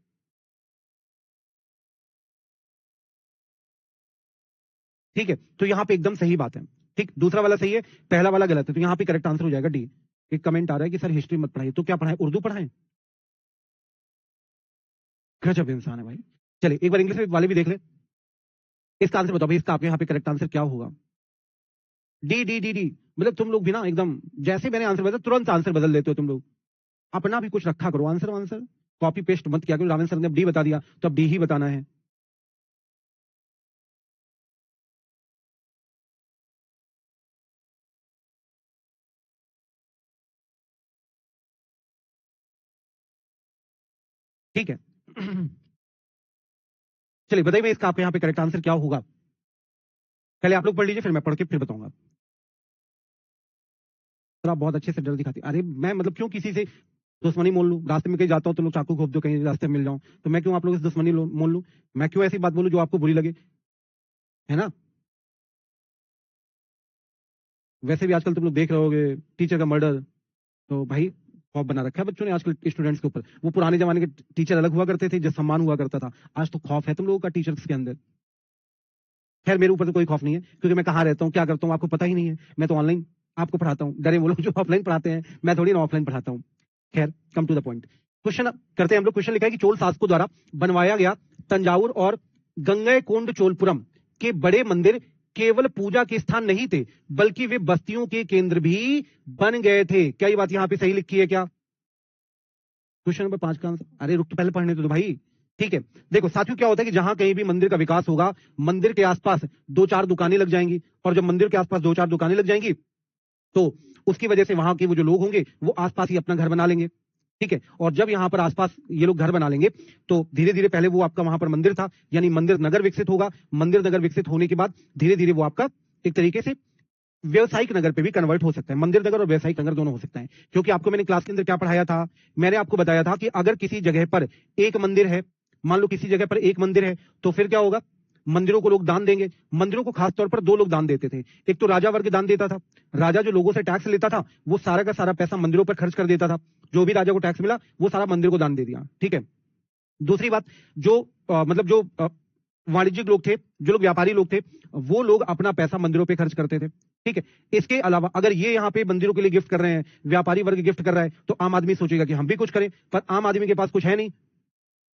ठीक है, तो यहाँ पे एकदम सही बात है। ठीक, दूसरा वाला सही है, पहला वाला गलत है, तो यहाँ पे करेक्ट आंसर हो जाएगा डी। एक कमेंट आ रहा है कि सर हिस्ट्री मत पढ़ाइए, तो क्या पढ़ाएं? उर्दू पढ़ाएं? गजब इंसान है भाई। चलिए एक बार इंग्लिश वाले भी देख ले। इसका आंसर बताओ भाई, इसका आपके यहाँ पे करेक्ट आंसर क्या होगा? D D D D. मतलब तुम लोग भी ना एकदम जैसे मैंने आंसर बताया तुरंत आंसर बदल देते हो तुम लोग। अपना भी कुछ रखा करो, आंसर आंसर कॉपी पेस्ट मत किया करो। रामेन सर ने अब डी बता दिया तो अब डी ही बताना है। ठीक है चलिए बताइए इसका आपके यहाँ पे करेक्ट आंसर क्या होगा? पहले आप लोग पढ़ लीजिए, फिर मैं पढ़ के फिर बताऊंगा। सर आप बहुत अच्छे से डर दिखाती। अरे मैं मतलब क्यों किसी से दुश्मनी मोल लूं? रास्ते में कहीं जाता हूं तो लोग चाकू घोप दो, कहीं रास्ते में मिल जाऊं तो मैं क्यों आप लोगों से दुश्मनी मोल लूं? मैं क्यों ऐसी बात बोलूं जो आपको बुरी लगे, है ना। वैसे भी आजकल तुम लोग देख रहे होगे टीचर का मर्डर, तो भाई खौफ बना रखा है बच्चों ने आजकल स्टूडेंट्स के ऊपर। वो पुराने जमाने के टीचर अलग हुआ करते थे, जो सम्मान हुआ करता था, आज तो खौफ है तुम लोगों का टीचर्स के अंदर। खैर मेरे ऊपर तो कोई खौफ नहीं है, क्योंकि मैं कहाँ रहता हूँ, क्या करता हूँ, आपको पता ही नहीं है। मैं तो ऑनलाइन आपको पढ़ाता हूँ, डरे वो लोग जो ऑफलाइन पढ़ाते हैं, मैं थोड़ी ना ऑफलाइन पढ़ाता हूँ। खैर come to the point, question करते हैं हम लोग। क्वेश्चन लिखा है कि चोल शासकों द्वारा बनवाया गया तंजावुर और गंगईकोंड चोलपुरम के बड़े मंदिर केवल पूजा के स्थान नहीं थे, बल्कि वे बस्तियों के केंद्र भी बन गए थे। क्या ये बात यहाँ पे सही लिखी है क्या? क्वेश्चन नंबर 5 का आंसर। अरे रुक तो पहले पढ़ने तो दो भाई। ठीक है, देखो साथियों, क्या होता है कि जहां कहीं भी मंदिर का विकास होगा, मंदिर के आसपास 2-4 दुकानें लग जाएंगी, और जब मंदिर के आसपास 2-4 दुकानें लग जाएंगी तो उसकी वजह से वहां के वो जो लोग होंगे वो आसपास ही अपना घर बना लेंगे। ठीक है, और जब यहाँ पर आसपास ये लोग घर बना लेंगे तो धीरे धीरे, पहले वो आपका वहां पर मंदिर था, यानी मंदिर नगर विकसित होगा। मंदिर नगर विकसित होने के बाद धीरे धीरे वो आपका एक तरीके से व्यवसायिक नगर पे भी कन्वर्ट हो सकता है। मंदिर नगर और व्यवसायिक नगर दोनों हो सकता है, क्योंकि आपको मैंने क्लास के अंदर क्या पढ़ाया था, मैंने आपको बताया था कि अगर किसी जगह पर एक मंदिर है, मान लो किसी जगह पर एक मंदिर है, तो फिर क्या होगा, मंदिरों को लोग दान देंगे। मंदिरों को खासतौर पर दो लोग दान देते थे, एक तो राजा वर्ग दान देता था, राजा जो लोगों से टैक्स लेता था वो सारा का सारा पैसा मंदिरों पर खर्च कर देता था, जो भी राजा को टैक्स मिला वो सारा मंदिर को दान दे दिया। ठीक है, दूसरी बात, जो मतलब जो वाणिज्यिक लोग थे, जो लोग व्यापारी लोग थे, वो लोग अपना पैसा मंदिरों पे खर्च करते थे। ठीक है, इसके अलावा अगर ये यहाँ पे मंदिरों के लिए गिफ्ट कर रहे हैं, व्यापारी वर्ग गिफ्ट कर रहा है, तो आम आदमी सोचेगा कि हम भी कुछ करें, पर आम आदमी के पास कुछ है नहीं,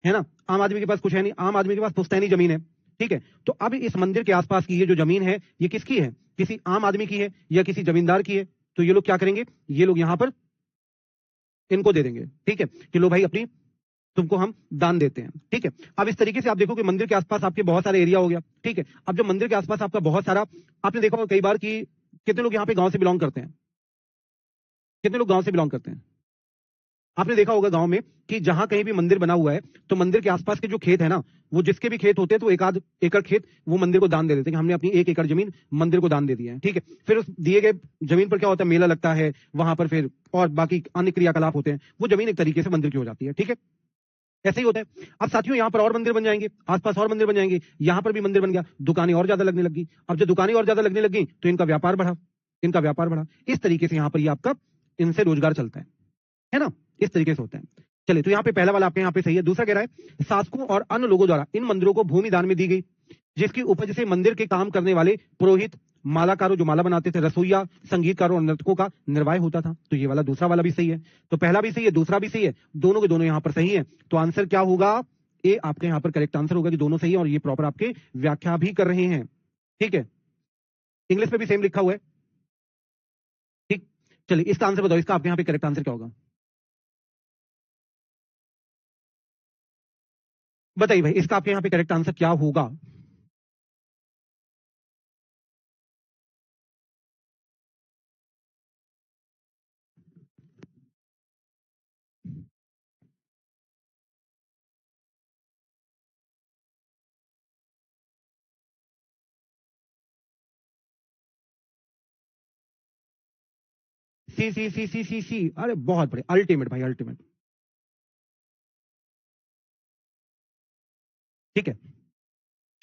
है ना, आम आदमी के पास कुछ है नहीं, आम आदमी के पास पुश्तैनी जमीन है। ठीक है, तो अब इस मंदिर के आसपास की ये जो जमीन है, ये किसकी है, किसी आम आदमी की है या किसी जमींदार की है, तो ये लोग क्या करेंगे, ये लोग यहां पर इनको दे देंगे। ठीक है, कि लो भाई अपनी, तुमको हम दान देते हैं। ठीक है, अब इस तरीके से आप देखो कि मंदिर के आसपास आपके बहुत सारे एरिया हो गया। ठीक है, अब जब मंदिर के आसपास आपका बहुत सारा, आपने देखा होगा कई बार कि कितने लोग यहाँ पे गांव से बिलोंग करते हैं, कितने लोग गांव से बिलोंग करते हैं? आपने देखा होगा गांव में कि जहां कहीं भी मंदिर बना हुआ है तो मंदिर के आसपास के जो खेत है ना, वो जिसके भी खेत होते हैं तो एक आध एकड़ खेत वो मंदिर को दान दे देते हैं कि हमने अपनी 1 एकड़ जमीन मंदिर को दान दे दी है। ठीक है, फिर उस दिए गए जमीन पर क्या होता है, मेला लगता है वहां पर, फिर और बाकी अन्य क्रियाकलाप होते हैं, वो जमीन एक तरीके से मंदिर की हो जाती है। ठीक है, ऐसे ही होता है। अब साथियों यहाँ पर और मंदिर बन जाएंगे, आसपास और मंदिर बन जाएंगे, यहाँ पर भी मंदिर बन गया, दुकानें और ज्यादा लगने लगी। अब जब दुकानें और ज्यादा लगने लगी तो इनका व्यापार बढ़ा, इनका व्यापार बढ़ा। इस तरीके से यहाँ पर ये आपका, इनसे रोजगार चलता है ना, इस तरीके से होता है। चलिए, तो यहाँ पे पहला वाला आपके यहाँ पे सही है। दूसरा कह रहा है शासकों और अन्य लोगों द्वारा इन मंदिरों को भूमि दान में दी गई, जिसकी उपज से मंदिर के काम करने वाले पुरोहित, मालाकारों जो माला बनाते थे, रसोईया, संगीतकारों और नर्तकों का निर्वाह होता था। तो ये वाला दूसरा वाला भी सही है। तो पहला भी सही है, दूसरा भी सही है, दोनों के दोनों यहाँ पर सही है। तो आंसर क्या होगा, ए आपके यहाँ पर करेक्ट आंसर होगा कि दोनों सही है, और ये प्रॉपर आपके व्याख्या भी कर रहे हैं। ठीक है, इंग्लिश में भी सेम लिखा हुआ है। ठीक, चलिए इसका आंसर बताओ, इसका आपके यहाँ पे करेक्ट आंसर क्या होगा, बताइए भाई, इसका आपके यहाँ पे करेक्ट आंसर क्या होगा? सी सी सी सी सी सी, अरे बहुत बड़े, अल्टीमेट भाई, अल्टीमेट। ठीक है,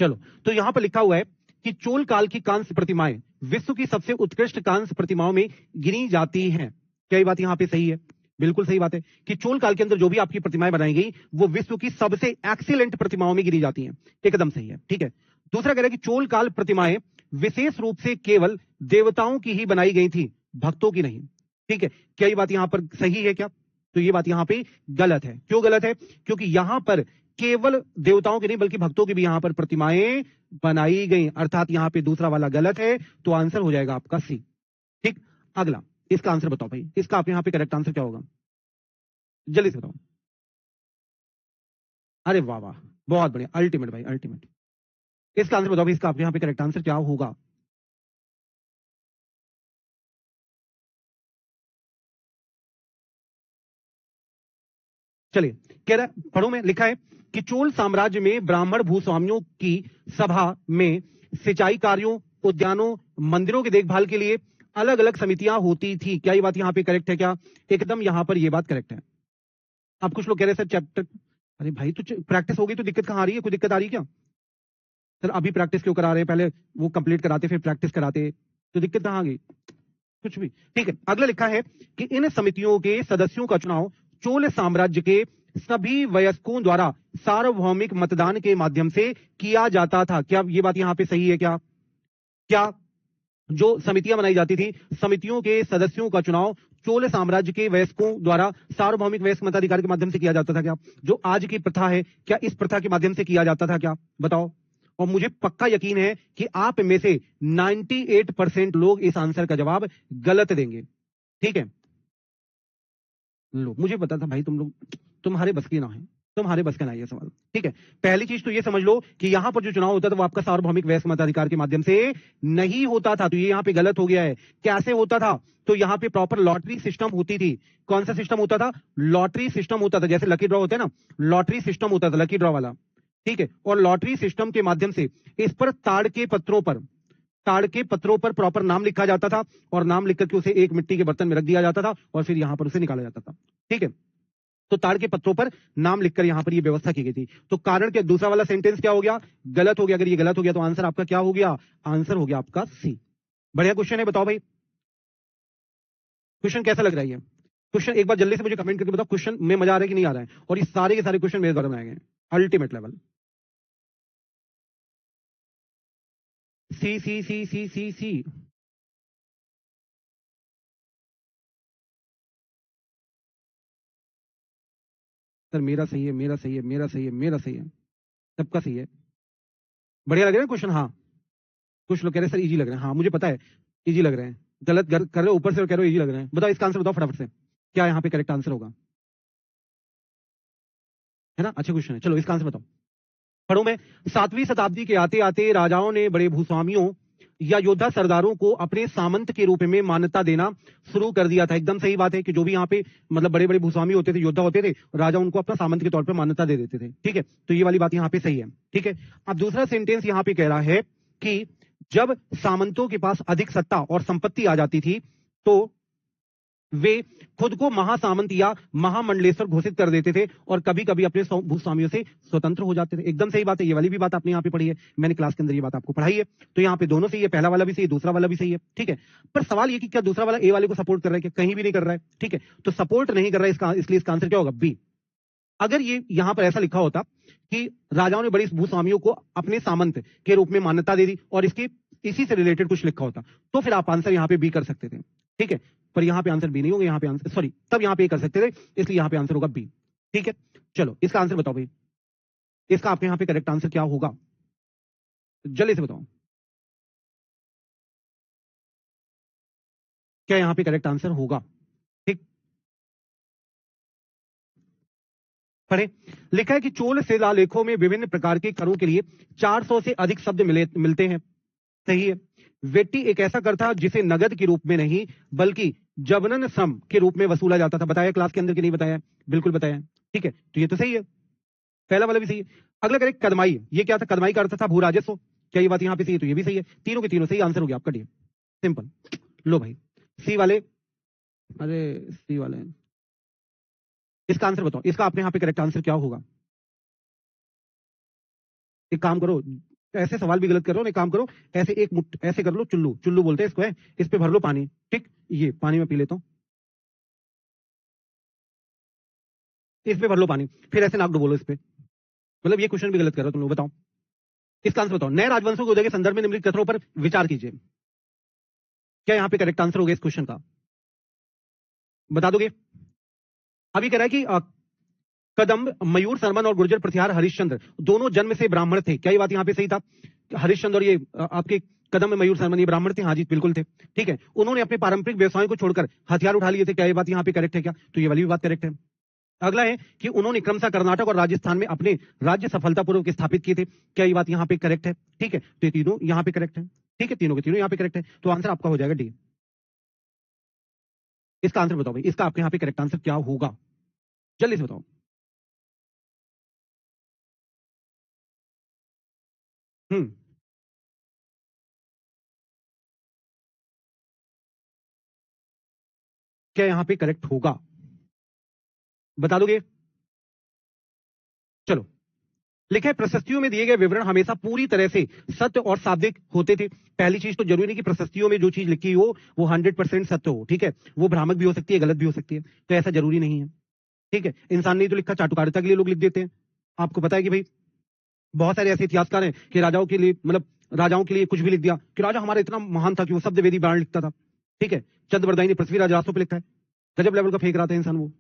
चलो, तो यहां पर लिखा हुआ है कि चोल काल की कांस्य प्रतिमाएं विश्व की सबसे उत्कृष्ट कांस्य प्रतिमाओं में गिनी जाती हैं। क्या ये बात यहां पे सही है? बिल्कुल सही बात है कि चोल काल के अंदर जो भी आपकी प्रतिमाएं बनाई गई वो विश्व की सबसे एक्सीलेंट प्रतिमाओं में गिनी जाती हैं। एकदम सही है। ठीक है, दूसरा कह रहा है कि चोल काल प्रतिमाएं विशेष रूप से केवल देवताओं की ही बनाई गई थी, भक्तों की नहीं। ठीक है, क्या ये बात यहां पर सही है क्या? तो ये बात यहां पे गलत है। क्यों गलत है? क्योंकि यहां पर केवल देवताओं की नहीं बल्कि भक्तों की भी यहां पर प्रतिमाएं बनाई गई, अर्थात यहां पे दूसरा वाला गलत है। तो आंसर हो जाएगा आपका सी। ठीक, अगला, इसका आंसर बताओ भाई, इसका आप यहां पे करेक्ट आंसर क्या होगा, जल्दी से बताओ। अरे वाह वाह, बहुत बढ़िया, अल्टीमेट भाई, अल्टीमेट। इसका आंसर बताओ भाई, इसका आपके यहां पे करेक्ट आंसर क्या होगा? चलिए, कह रहा है, पढ़ो में लिखा है कि चोल साम्राज्य में ब्राह्मण भूस्वामियों की सभा में सिंचाई कार्यों, उद्यानों, मंदिरों की देखभाल के लिए अलग अलग समितियां होती थी। क्या ये बात यहां पे करेक्ट है क्या? एकदम यहां पर ये बात करेक्ट है। अब कुछ लोग कह रहे हैं सर चैप्टर, अरे भाई तो प्रैक्टिस हो गई तो दिक्कत कहां आ रही है, कोई दिक्कत आ रही है क्या? सर अभी प्रैक्टिस क्यों करा रहे हैं, पहले वो कंप्लीट कराते फिर प्रैक्टिस कराते, तो दिक्कत कहां आ गई? कुछ भी, ठीक है। अगला लिखा है कि इन समितियों के सदस्यों का चुनाव चोल साम्राज्य के सभी वयस्कों द्वारा सार्वभौमिक मतदान के माध्यम से किया जाता था। क्या ये बात यहां पे सही है? क्या क्या जो समितियां बनाई जाती थी, समितियों के सदस्यों का चुनाव चोल साम्राज्य के वयस्कों द्वारा सार्वभौमिक वयस्क मताधिकार के माध्यम से किया जाता था क्या? जो आज की प्रथा है, क्या इस प्रथा के माध्यम से किया जाता था क्या? बताओ। और मुझे पक्का यकीन है कि आप में से 98% लोग इस आंसर का जवाब गलत देंगे। ठीक है, लो, मुझे पता था भाई तुम लोग, तुम्हारे बस की ना है, तुम्हारे बस का नहीं है सवाल। ठीक है, पहली चीज तो ये समझ लो कि यहां पर जो चुनाव होता था वो आपका सार्वभौमिक वयस्क मताधिकार के माध्यम से नहीं होता था, तो ये यहां पे गलत हो गया है। कैसे होता था? तो यहां पे प्रॉपर लॉटरी सिस्टम होती थी। कौन सा सिस्टम होता था? लॉटरी सिस्टम होता था। जैसे लकी ड्रॉ होता है ना, लॉटरी सिस्टम होता था, लकी ड्रॉ वाला। ठीक है, और लॉटरी सिस्टम के माध्यम से इस पर ताड़ के पत्रों पर प्रॉपर नाम लिखा जाता था, और नाम लिख करके उसे एक मिट्टी के बर्तन में रख दिया जाता था, और फिर यहां पर उसे निकाला जाता था। ठीक है, तो ताड़ के पत्रों पर नाम लिखकर यहां पर यह व्यवस्था की गई थी। तो कारण के दूसरा वाला सेंटेंस क्या हो गया? गलत हो गया। अगर ये गलत हो गया तो आंसर आपका क्या हो गया? आंसर हो गया आपका सी। बढ़िया क्वेश्चन है, बताओ भाई क्वेश्चन कैसा लग रहा है? ये क्वेश्चन एक बार जल्दी से मुझे कमेंट करके बताओ, क्वेश्चन में मजा आ रहा है कि नहीं आ रहा है? और ये सारे के सारे क्वेश्चन मेरे द्वारा बनाए गए, अल्टीमेट लेवल। सी सी सी सी सी सी। सर मेरा सही है, मेरा सही है, मेरा सही है, मेरा सही है, सबका सही है। बढ़िया लग रहा है क्वेश्चन? हाँ, कुछ लोग कह रहे हैं सर इजी लग रहे हैं। हाँ मुझे पता है इजी लग रहे हैं, गलत कर रहे हो ऊपर से और कह रहे हो इजी लग रहे हैं। बताओ इसका आंसर बताओ फटाफट से, क्या यहाँ पे करेक्ट आंसर होगा? है ना, अच्छा क्वेश्चन है। चलो इसका आंसर बताओ, पढ़ो मैं। 7वीं शताब्दी के आते आते राजाओं ने बड़े भूस्वामियों या योद्धा सरदारों को अपने सामंत के रूप में मान्यता देना शुरू कर दिया था। एकदम सही बात है कि जो भी यहाँ पे मतलब बड़े बड़े भूस्वामी होते थे, योद्धा होते थे, राजा उनको अपना सामंत के तौर पर मान्यता दे देते थे। ठीक है, तो ये वाली बात यहाँ पे सही है। ठीक है, अब दूसरा सेंटेंस यहाँ पे कह रहा है कि जब सामंतों के पास अधिक सत्ता और संपत्ति आ जाती थी तो वे खुद को महासामंत या महामंडलेश्वर घोषित कर देते थे और कभी कभी अपने भूस्वामियों से स्वतंत्र हो जाते थे। एकदम सही बात है, ये वाली भी बात आपने यहाँ पे पढ़ी है, मैंने क्लास के अंदर ये बात आपको पढ़ाई है। तो यहाँ पे दोनों सही है, पहला वाला भी सही है, दूसरा वाला भी सही है। ठीक है, पर सवाल ये कि क्या दूसरा वाला ए वाले को सपोर्ट कर रहा है? क्या कहीं भी नहीं कर रहा है। ठीक है, तो सपोर्ट नहीं कर रहा है इसका, इसलिए इसका आंसर क्या होगा? बी। अगर ये यहां पर ऐसा लिखा होता कि राजाओं ने बड़े भूस्वामियों को अपने सामंत के रूप में मान्यता दे दी और इसके इसी से रिलेटेड कुछ लिखा होता, तो फिर आप आंसर यहां पे बी कर सकते थे। ठीक है, पर यहां पे आंसर बी नहीं होगा, यहां पे आंसर सॉरी तब यहां पे कर सकते थे, इसलिए यहां पे आंसर होगा बी। ठीक है, चलो इसका आंसर बताओ भाई, इसका आपके यहां पे करेक्ट आंसर क्या होगा? जल्दी से बताओ, क्या यहां पे करेक्ट आंसर होगा? ठीक, पढ़े। लिखा है कि चोल शिलालेखों में विभिन्न प्रकार के करों के लिए 400 से अधिक शब्द मिलते हैं। सही है। वेट्टी एक ऐसा कर था जिसे नगद के रूप में नहीं बल्कि जबरन श्रम के रूप में वसूला जाता था। बताया क्लास के अंदर कि नहीं बताया? बिल्कुल बताया। ठीक है, तो ये तो सही है, पहला वाला भी सही है। अगला करें कदमाई, ये क्या था? कदमाई का अर्थ था भू राजस्व। क्या ये बात यहां पे सही है? तो ये भी सही है, तीनों के तीनों सही आंसर हो गया आपका डी। सिंपल। लो भाई सी वाले, अरे सी वाले, इसका आंसर बताओ, इसका आपने यहाँ पे करेक्ट आंसर क्या होगा? एक काम करो, ऐसे सवाल भी गलत कर रहे हो, एक काम करो, ऐसे एक मुट्ठ ऐसे कर लो, चुल्लू चुल्लू बोलते हैं इसको, है, इस पे भर लो पानी। ठीक, ये पानी में पी लेता हूँ, इस पे भर लो पानी, फिर ऐसे नाक डुबो लो इस पे। मतलब ये क्वेश्चन भी गलत कर रहे हो तुम लोग। बताओ इसका आंसर बताओ। नए राजवंशों के उदय के संदर्भ में निम्नलिखित कथनों पर विचार कीजिए। क्या यहाँ पे करेक्ट आंसर होगा इस क्वेश्चन का? बता दोगे? अभी कह रहा है कि कदम्ब मयूर शर्मन और गुर्जर प्रतिहार हरिश्चंद्र दोनों जन्म से ब्राह्मण थे। क्या ये बात यहाँ पे सही था? हरिश्चंद्र और ये आपके कदम्ब मयूर शर्मन ये ब्राह्मण थे? हाँ जी बिल्कुल थे। ठीक है, उन्होंने अपने पारंपरिक व्यवसायों को छोड़कर हथियार उठा लिए थे। क्या ये बात यहाँ पे करेक्ट है? क्या तो ये वाली भी बात करेक्ट है। अगला है कि उन्होंने क्रमशः कर्नाटक और राजस्थान में अपने राज्य सफलतापूर्वक स्थापित किए थे। क्या ये बात यहाँ पे करेक्ट है? ठीक है, तो ये तीनों यहाँ पे करेक्ट है। ठीक है, तीनों के तीनों यहाँ पे करेक्ट है, तो आंसर आपका हो जाएगा डी। इसका आंसर बताओ भाई, इसका आपके यहाँ पे करेक्ट आंसर क्या होगा? जल्दी से बताओ। हम्म, क्या यहाँ पे करेक्ट होगा? बता दोगे? चलो लिखा है प्रशस्तियों में दिए गए विवरण हमेशा पूरी तरह से सत्य और शाब्दिक होते थे। पहली चीज तो जरूरी नहीं कि प्रशस्तियों में जो चीज लिखी हो वो 100% सत्य हो, ठीक है, वो भ्रामक भी हो सकती है, गलत भी हो सकती है, तो ऐसा जरूरी नहीं है, ठीक है। इंसान ने तो लिखा, चाटुकारिता के लिए लोग लिख देते हैं। आपको पता है कि भाई बहुत सारे ऐसे इतिहासकार हैं कि राजाओं के लिए, मतलब राजाओं के लिए कुछ भी लिख दिया कि राजा हमारा इतना महान था कि वो शब्द वेदी बाण लिखता था, ठीक है। चंद्रबरदाई ने पृथ्वी राजरासों पे लिखा है, गजब लेवल का फेंक रहा था इंसान वो,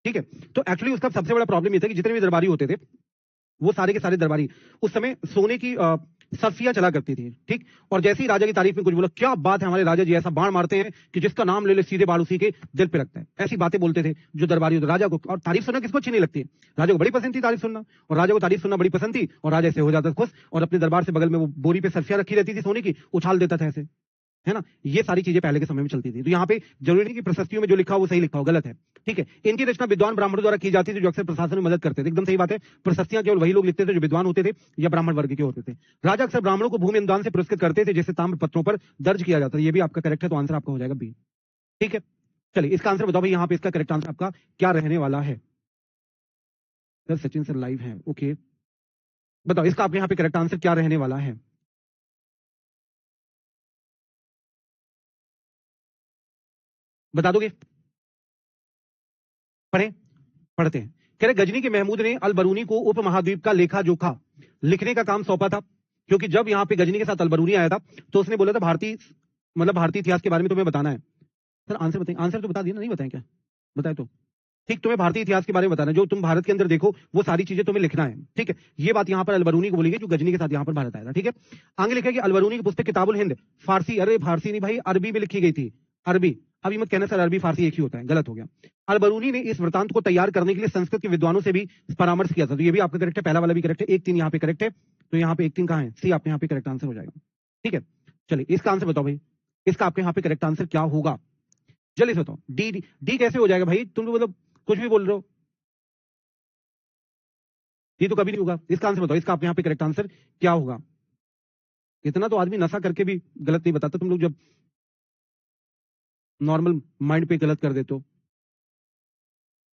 ठीक है। तो एक्चुअली उसका सबसे बड़ा प्रॉब्लम ये था कि जितने भी दरबारी होते थे वो सारे के सारे दरबारी उस समय सोने की सर्फियां चला करती थी, ठीक। और जैसे ही राजा की तारीफ में कुछ बोला, क्या बात है, हमारे राजा जी ऐसा बाण मारते हैं कि जिसका नाम ले ले सीधे बाण उसी के दिल पे लगता है, ऐसी बातें बोलते थे जो दरबारी होते राजा को। और तारीफ सुनना किसको अच्छी नहीं लगती है, राजा को बड़ी पसंद थी तारीफ सुनना, और राजा को तारीफ सुनना बड़ी पसंद थी, और राजा ऐसे हो जाता था खुश, और अपने दरबार से बगल में वो बोरी पे सर्फियां रखी रहती थी सोने की, उछाल देता था ऐसे, है ना। ये सारी चीजें पहले के समय में चलती थी। तो यहाँ पे जरूरी नहीं कि प्रशस्तियों में जो लिखा हो वो सही लिखा हो, गलत है, ठीक है। इनकी रचना विद्वान ब्राह्मणों द्वारा की जाती थी जो अक्सर प्रशासन में मदद करते थे, एकदम सही बात है। प्रशस्तियां केवल वही लोग लिखते थे जो विद्वान होते थे या ब्राह्मण वर्ग के होते थे। राजा अक्सर ब्राह्मणों को भूमि अनुदान से पुरस्कृत करते थे, जिसे ताम्र पत्रों पर दर्ज किया जाता था। ये भी आपका करेक्ट है, तो आंसर आपका हो जाएगा बी, ठीक है। चलिए इसका आंसर बताओ भाई, यहाँ पे इसका करेक्ट आंसर आपका क्या रहने वाला है। सर सचिन सर लाइव है, ओके, बताओ इसका आपके यहाँ पे करेक्ट आंसर क्या रहने वाला है। बता दोगे, पढ़े, पढ़ते हैं। कह रहे गजनी के महमूद ने अल बरूनी को उपमहाद्वीप का लेखा जोखा लिखने का काम सौंपा था, क्योंकि जब यहाँ पे गजनी के साथ अल बरूनी आया था तो उसने बोला था भारतीय, मतलब भारतीय इतिहास के बारे में तुम्हें बताना है। सर आंसर बताएं, आंसर तो बता दिया ना, नहीं बताएं क्या, बताए तो ठीक, तुम्हें भारतीय इतिहास के बारे में बताना है, जो तुम भारत के अंदर देखो वो सारी चीजें तुम्हें लिखना है, ठीक है। ये बात यहाँ पर अलबरूनी को बोली गई जो गजनी के साथ यहाँ पर भारत आया था, ठीक है। आगे लिखा है कि अलबरूनी की पुस्तक किताबुल हिंद फारसी, अरे फारसी नहीं भाई, अरबी में लिखी गई थी, अरबी। अभी मत कहना सर अरबी फारसी एक ही होता है, गलत हो गया। अलबरूनी ने इस वृतांत को तैयार करने के लिए संस्कृत के विद्वानों से भी परामर्श किया था, तो ये भी आपका करेक्ट है, पहला वाला भी करेक्ट है, 1-3 यहाँ पे करेक्ट है, तो यहाँ पे 1-3 कहाँ है, सी आपके यहाँ पे करेक्ट आंसर हो जाएगा, ठीक है। चलिए इसका आंसर बताओ भाई, इसका आपके यहाँ पे करेक्ट आंसर क्या होगा, जल्दी से बताओ। डी डी डी कैसे हो जाएगा भाई, तुम तो मतलब कुछ भी बोल रहे हो, ये तो कभी नहीं होगा। इसका आंसर बताओ, इसका आप यहाँ पे करेक्ट आंसर क्या होगा। इतना तो आदमी नशा करके भी गलत नहीं बताता, तुम लोग जब नॉर्मल माइंड पे गलत कर देते हो।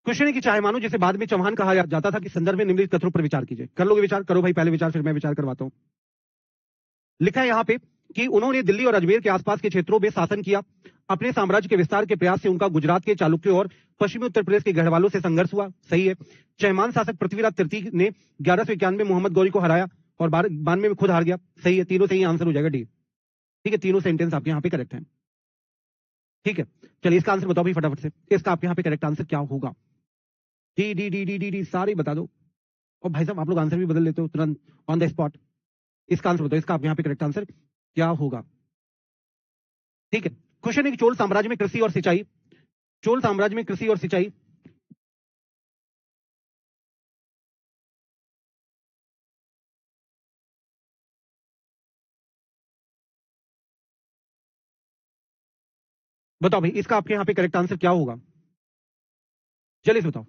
क्वेश्चन है कि चाहे मानो, जिसे बाद में चौहान कहा जाता था, कि संदर्भ में निम्नलिखित कथनों पर विचार कीजिए। कर लोगे विचार, करो भाई पहले विचार, फिर मैं विचार करवाता हूं। लिखा है यहाँ पे कि उन्होंने दिल्ली और अजमेर के आसपास के क्षेत्रों में शासन किया। अपने साम्राज्य के विस्तार के प्रयास से उनका गुजरात के चालुक्यों और पश्चिमी उत्तर प्रदेश के गढ़वालों से संघर्ष हुआ, सही है। चहमान शासक पृथ्वीराज तृतीय ने 1191 मोहम्मद गौरी को हराया और 92 में खुद हार गया, सही है। तीनों सही आंसर हो जाएगा डी, ठीक है। तीनों सेंटेंस आपके यहाँ पे करेक्ट है, ठीक है। चलिए इसका आंसर बताओ भाई फटाफट से, इसका आपके यहाँ पे करेक्ट आंसर क्या होगा। D D D D D D सारे बता दो। और भाई साहब आप लोग आंसर भी बदल लेते हो तुरंत ऑन द स्पॉट। इसका आंसर बताओ, इसका आपके यहाँ पे करेक्ट आंसर क्या होगा, ठीक है। क्वेश्चन है कि चोल साम्राज्य में कृषि और सिंचाई, चोल साम्राज्य में कृषि और सिंचाई, बताओ भाई इसका आपके यहाँ पे करेक्ट आंसर क्या होगा, चलिए बताओ।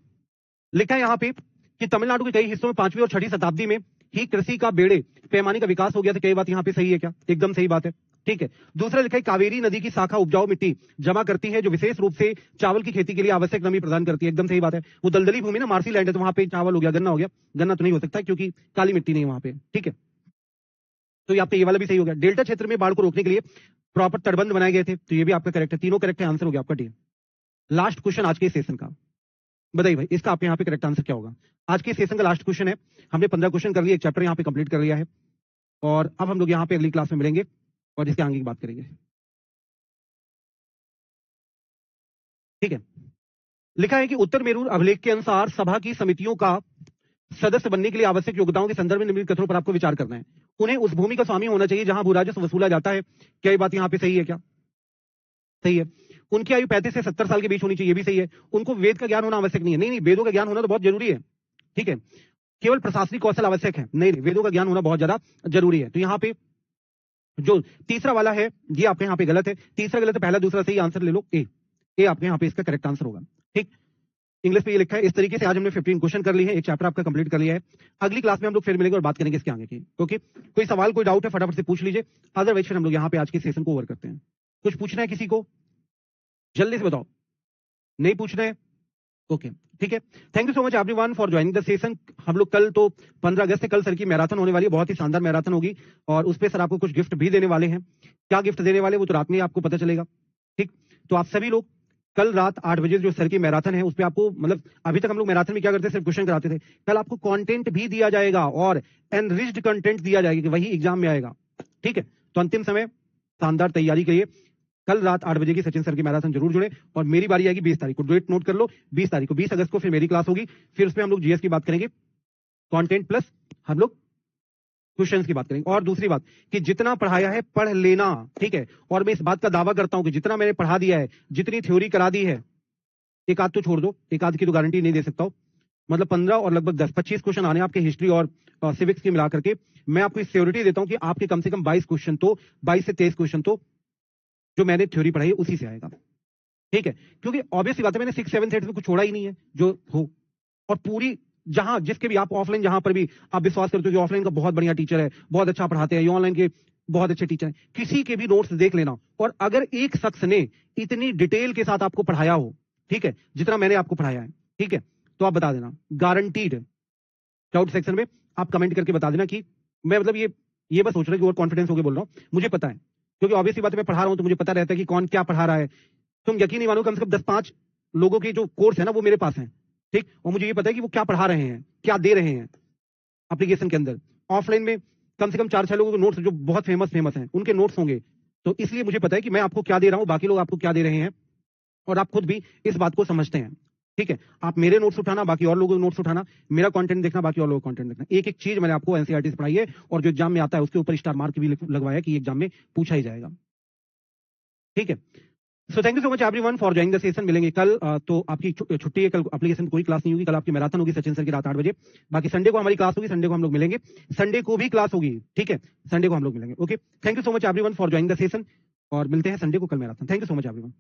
लिखा है यहाँ पे कि तमिलनाडु के कई हिस्सों में 5वीं और 6वीं शताब्दी में ही कृषि का बेड़े पैमाने का विकास हो गया था, कई बात यहाँ पे सही है क्या, एकदम सही बात है, ठीक है। दूसरा लिखा है कावेरी नदी की शाखा उपजाऊ मिट्टी जमा करती है, जो विशेष रूप से चावल की खेती के लिए आवश्यक नमी प्रदान करती है, एकदम सही बात है। वो दलदली भूमि ना, मार्सी लैंड है, तो वहां पे चावल हो गया, गन्ना हो गया, गन्ना तो नहीं हो सकता क्योंकि काली मिट्टी नहीं है वहां पे, ठीक है। तो ये आपका ये वाला भी सही हो गया। डेल्टा क्षेत्र में बाढ़ को रोकने के लिए प्रॉपर तटबंध बनाए गए थे, तो ये भी आपका करेक्ट है, तीनों करेक्ट है, आंसर हो गया आपका डी। लास्ट क्वेश्चन आज के सेशन का, बताइए भाई इसका आपके यहाँ पे करेक्ट आंसर क्या होगा। आज के सेशन का लास्ट क्वेश्चन है, हमने 15 क्वेश्चन कर लिए, एक चैप्टर यहाँ पे कंप्लीट कर लिया है, और अब हम लोग यहाँ पे अगली क्लास में मिलेंगे और इसके आगे की बात करेंगे, ठीक है। लिखा है कि उत्तर मेरूर अभिलेख के अनुसार सभा की समितियों का सदस्य बनने के लिए आवश्यक योग्यताओं के संदर्भ में निम्नलिखित कथनों पर आपको विचार करना है। उन्हें उस भूमि का स्वामी होना चाहिए जहां भूराजस्व वसूला जाता है, क्या ये बात यहाँ पे सही है क्या, सही है। उनकी आयु 35 से 70 साल के बीच होनी चाहिए, ये भी सही है। उनको वेद का ज्ञान होना आवश्यक नहीं है, नहीं नहीं वेदों का ज्ञान होना तो बहुत जरूरी है, ठीक है। केवल प्रशासनिक कौशल आवश्यक है, नहीं नहीं वेदों का ज्ञान होना बहुत ज्यादा जरूरी है। तो यहाँ पे जो तीसरा वाला है ये आपके यहाँ पे गलत है, तीसरा गलत है, पहला दूसरा सही, आंसर ले लो ए, ए आपके यहाँ पे इसका करेक्ट आंसर होगा, ठीक। इंग्लिश पे ये लिखा है। इस तरीके से आज हमने 15 क्वेश्चन कर लिए हैं, एक चैप्टर आपका कंप्लीट कर लिया है। अगली क्लास में हम लोग फिर मिलेंगे और बात करेंगे इसके आगे की, ओके। कोई सवाल कोई डाउट है फटाफट से पूछ लीजिए, अदरवाइज फिर हम लोग यहाँ पे आज के सेशन को ओवर करते हैं। कुछ पूछना है किसी को, जल्दी से बताओ, नहीं पूछ रहे, ओके ठीक है, thank you so much everyone for joining the session. हम लोग कल तो 15 अगस्त से कल सर की मैराथन होने वाली है, बहुत ही शानदार मैराथन होगी और उस पर सर आपको कुछ गिफ्ट भी देने वाले हैं। क्या गिफ्ट देने वाले वो तो रात में आपको पता चलेगा। ठीक, तो आप सभी लोग कल रात 8 बजे जो सर की मैराथन है उस पर आपको, मतलब अभी तक हम लोग मैराथन में क्या करते थे, सिर्फ क्वेश्चन कराते थे, कल आपको कंटेंट भी दिया जाएगा और एनरिच्ड कंटेंट दिया जाएगा कि वही एग्जाम में आएगा। ठीक है, तो अंतिम समय शानदार तैयारी करिए। कल रात 8 बजे की सचिन सर की मैराथन जरूर जुड़े और मेरी बारी आएगी 20 तारीख को, डेट नोट कर लो, 20 तारीख को, 20 अगस्त को फिर मेरी क्लास होगी। फिर उसमें हम लोग जीएस की बात करेंगे, कंटेंट प्लस हम लोग क्वेश्चंस की बात करेंगे। और दूसरी बात कि जितना पढ़ाया है पढ़ लेना, ठीक है, और मैं इस बात का दावा करता हूं कि जितना मैंने पढ़ा दिया है, जितनी थ्योरी करा दी है, एक आध तो छोड़ दो, एक आध की तो गारंटी नहीं दे सकता हूं, मतलब 15 और लगभग 10-25 क्वेश्चन आने आपके हिस्ट्री और सिविक्स की मिलाकर के, मैं आपको श्योरिटी देता हूं कि आपके कम से कम 22 क्वेश्चन तो 22 से 23 क्वेश्चन तो जो मैंने थ्योरी पढ़ाई है उसी से आएगा। ठीक है, क्योंकि ऑब्वियस बात है मैंने 6, 7, 8 में कुछ छोड़ा ही नहीं है जो हो। और पूरी जहां जिसके भी आप ऑफलाइन जहां पर भी आप विश्वास करते हो कि ऑफलाइन का बहुत बढ़िया टीचर है, बहुत अच्छा पढ़ाते हैं, ऑनलाइन के बहुत अच्छे टीचर हैं, किसी के भी नोट्स देख लेना। और अगर एक शख्स ने इतनी डिटेल के साथ आपको पढ़ाया हो, ठीक है, जितना मैंने आपको पढ़ाया है, ठीक है, तो आप बता देना, गारंटीड। डाउट सेक्शन में आप कमेंट करके बता देना कि मैं, मतलब ये बस सोच रहा हूँ कि और कॉन्फिडेंस होकर बोल रहा हूँ, मुझे पता है, क्योंकि ऑब्वियसली बात है मैं पढ़ा रहा हूं तो मुझे पता रहता है कि कौन क्या पढ़ा रहा है। तुम यकीन नहीं मानो, कम से कम 10-5 लोगों के जो कोर्स है ना वो मेरे पास है। ठीक, और मुझे ये पता है कि वो क्या पढ़ा रहे हैं, क्या दे रहे हैं एप्लीकेशन के अंदर। ऑफलाइन में कम से कम 4-6 लोगों के नोट्स जो बहुत फेमस हैं उनके नोट्स होंगे, तो इसलिए मुझे पता है कि मैं आपको क्या दे रहा हूं, बाकी लोग आपको क्या दे रहे हैं, और आप खुद भी इस बात को समझते हैं। ठीक है, आप मेरे नोट्स उठाना, बाकी और लोगों के नोट्स उठाना, मेरा कंटेंट देखना, बाकी और लोगों का कंटेंट देखना। एक एक चीज मैंने आपको एनसीईआरटी से पढ़ाई है और जो एग्जाम में आता है उसके ऊपर स्टार मार्क भी लगवाया कि एग्जाम में पूछा ही जाएगा। ठीक है, so thank you so much everyone for joining the session. मिलेंगे कल, तो आपकी छुट्टी है, कल एप्लीकेशन कोई क्लास नहीं होगी, कल आपकी मैराथन होगी सचिन सर की रात 8 बजे। बाकी संडे को हमारी क्लास होगी, संडे को हम लोग मिलेंगे, संडे को भी क्लास होगी। ठीक है, संडे को हम लोग मिलेंगे। Okay, thank you so much everyone for joining the session और मिलते हैं संडे को कल marathon. Thank you so much everyone.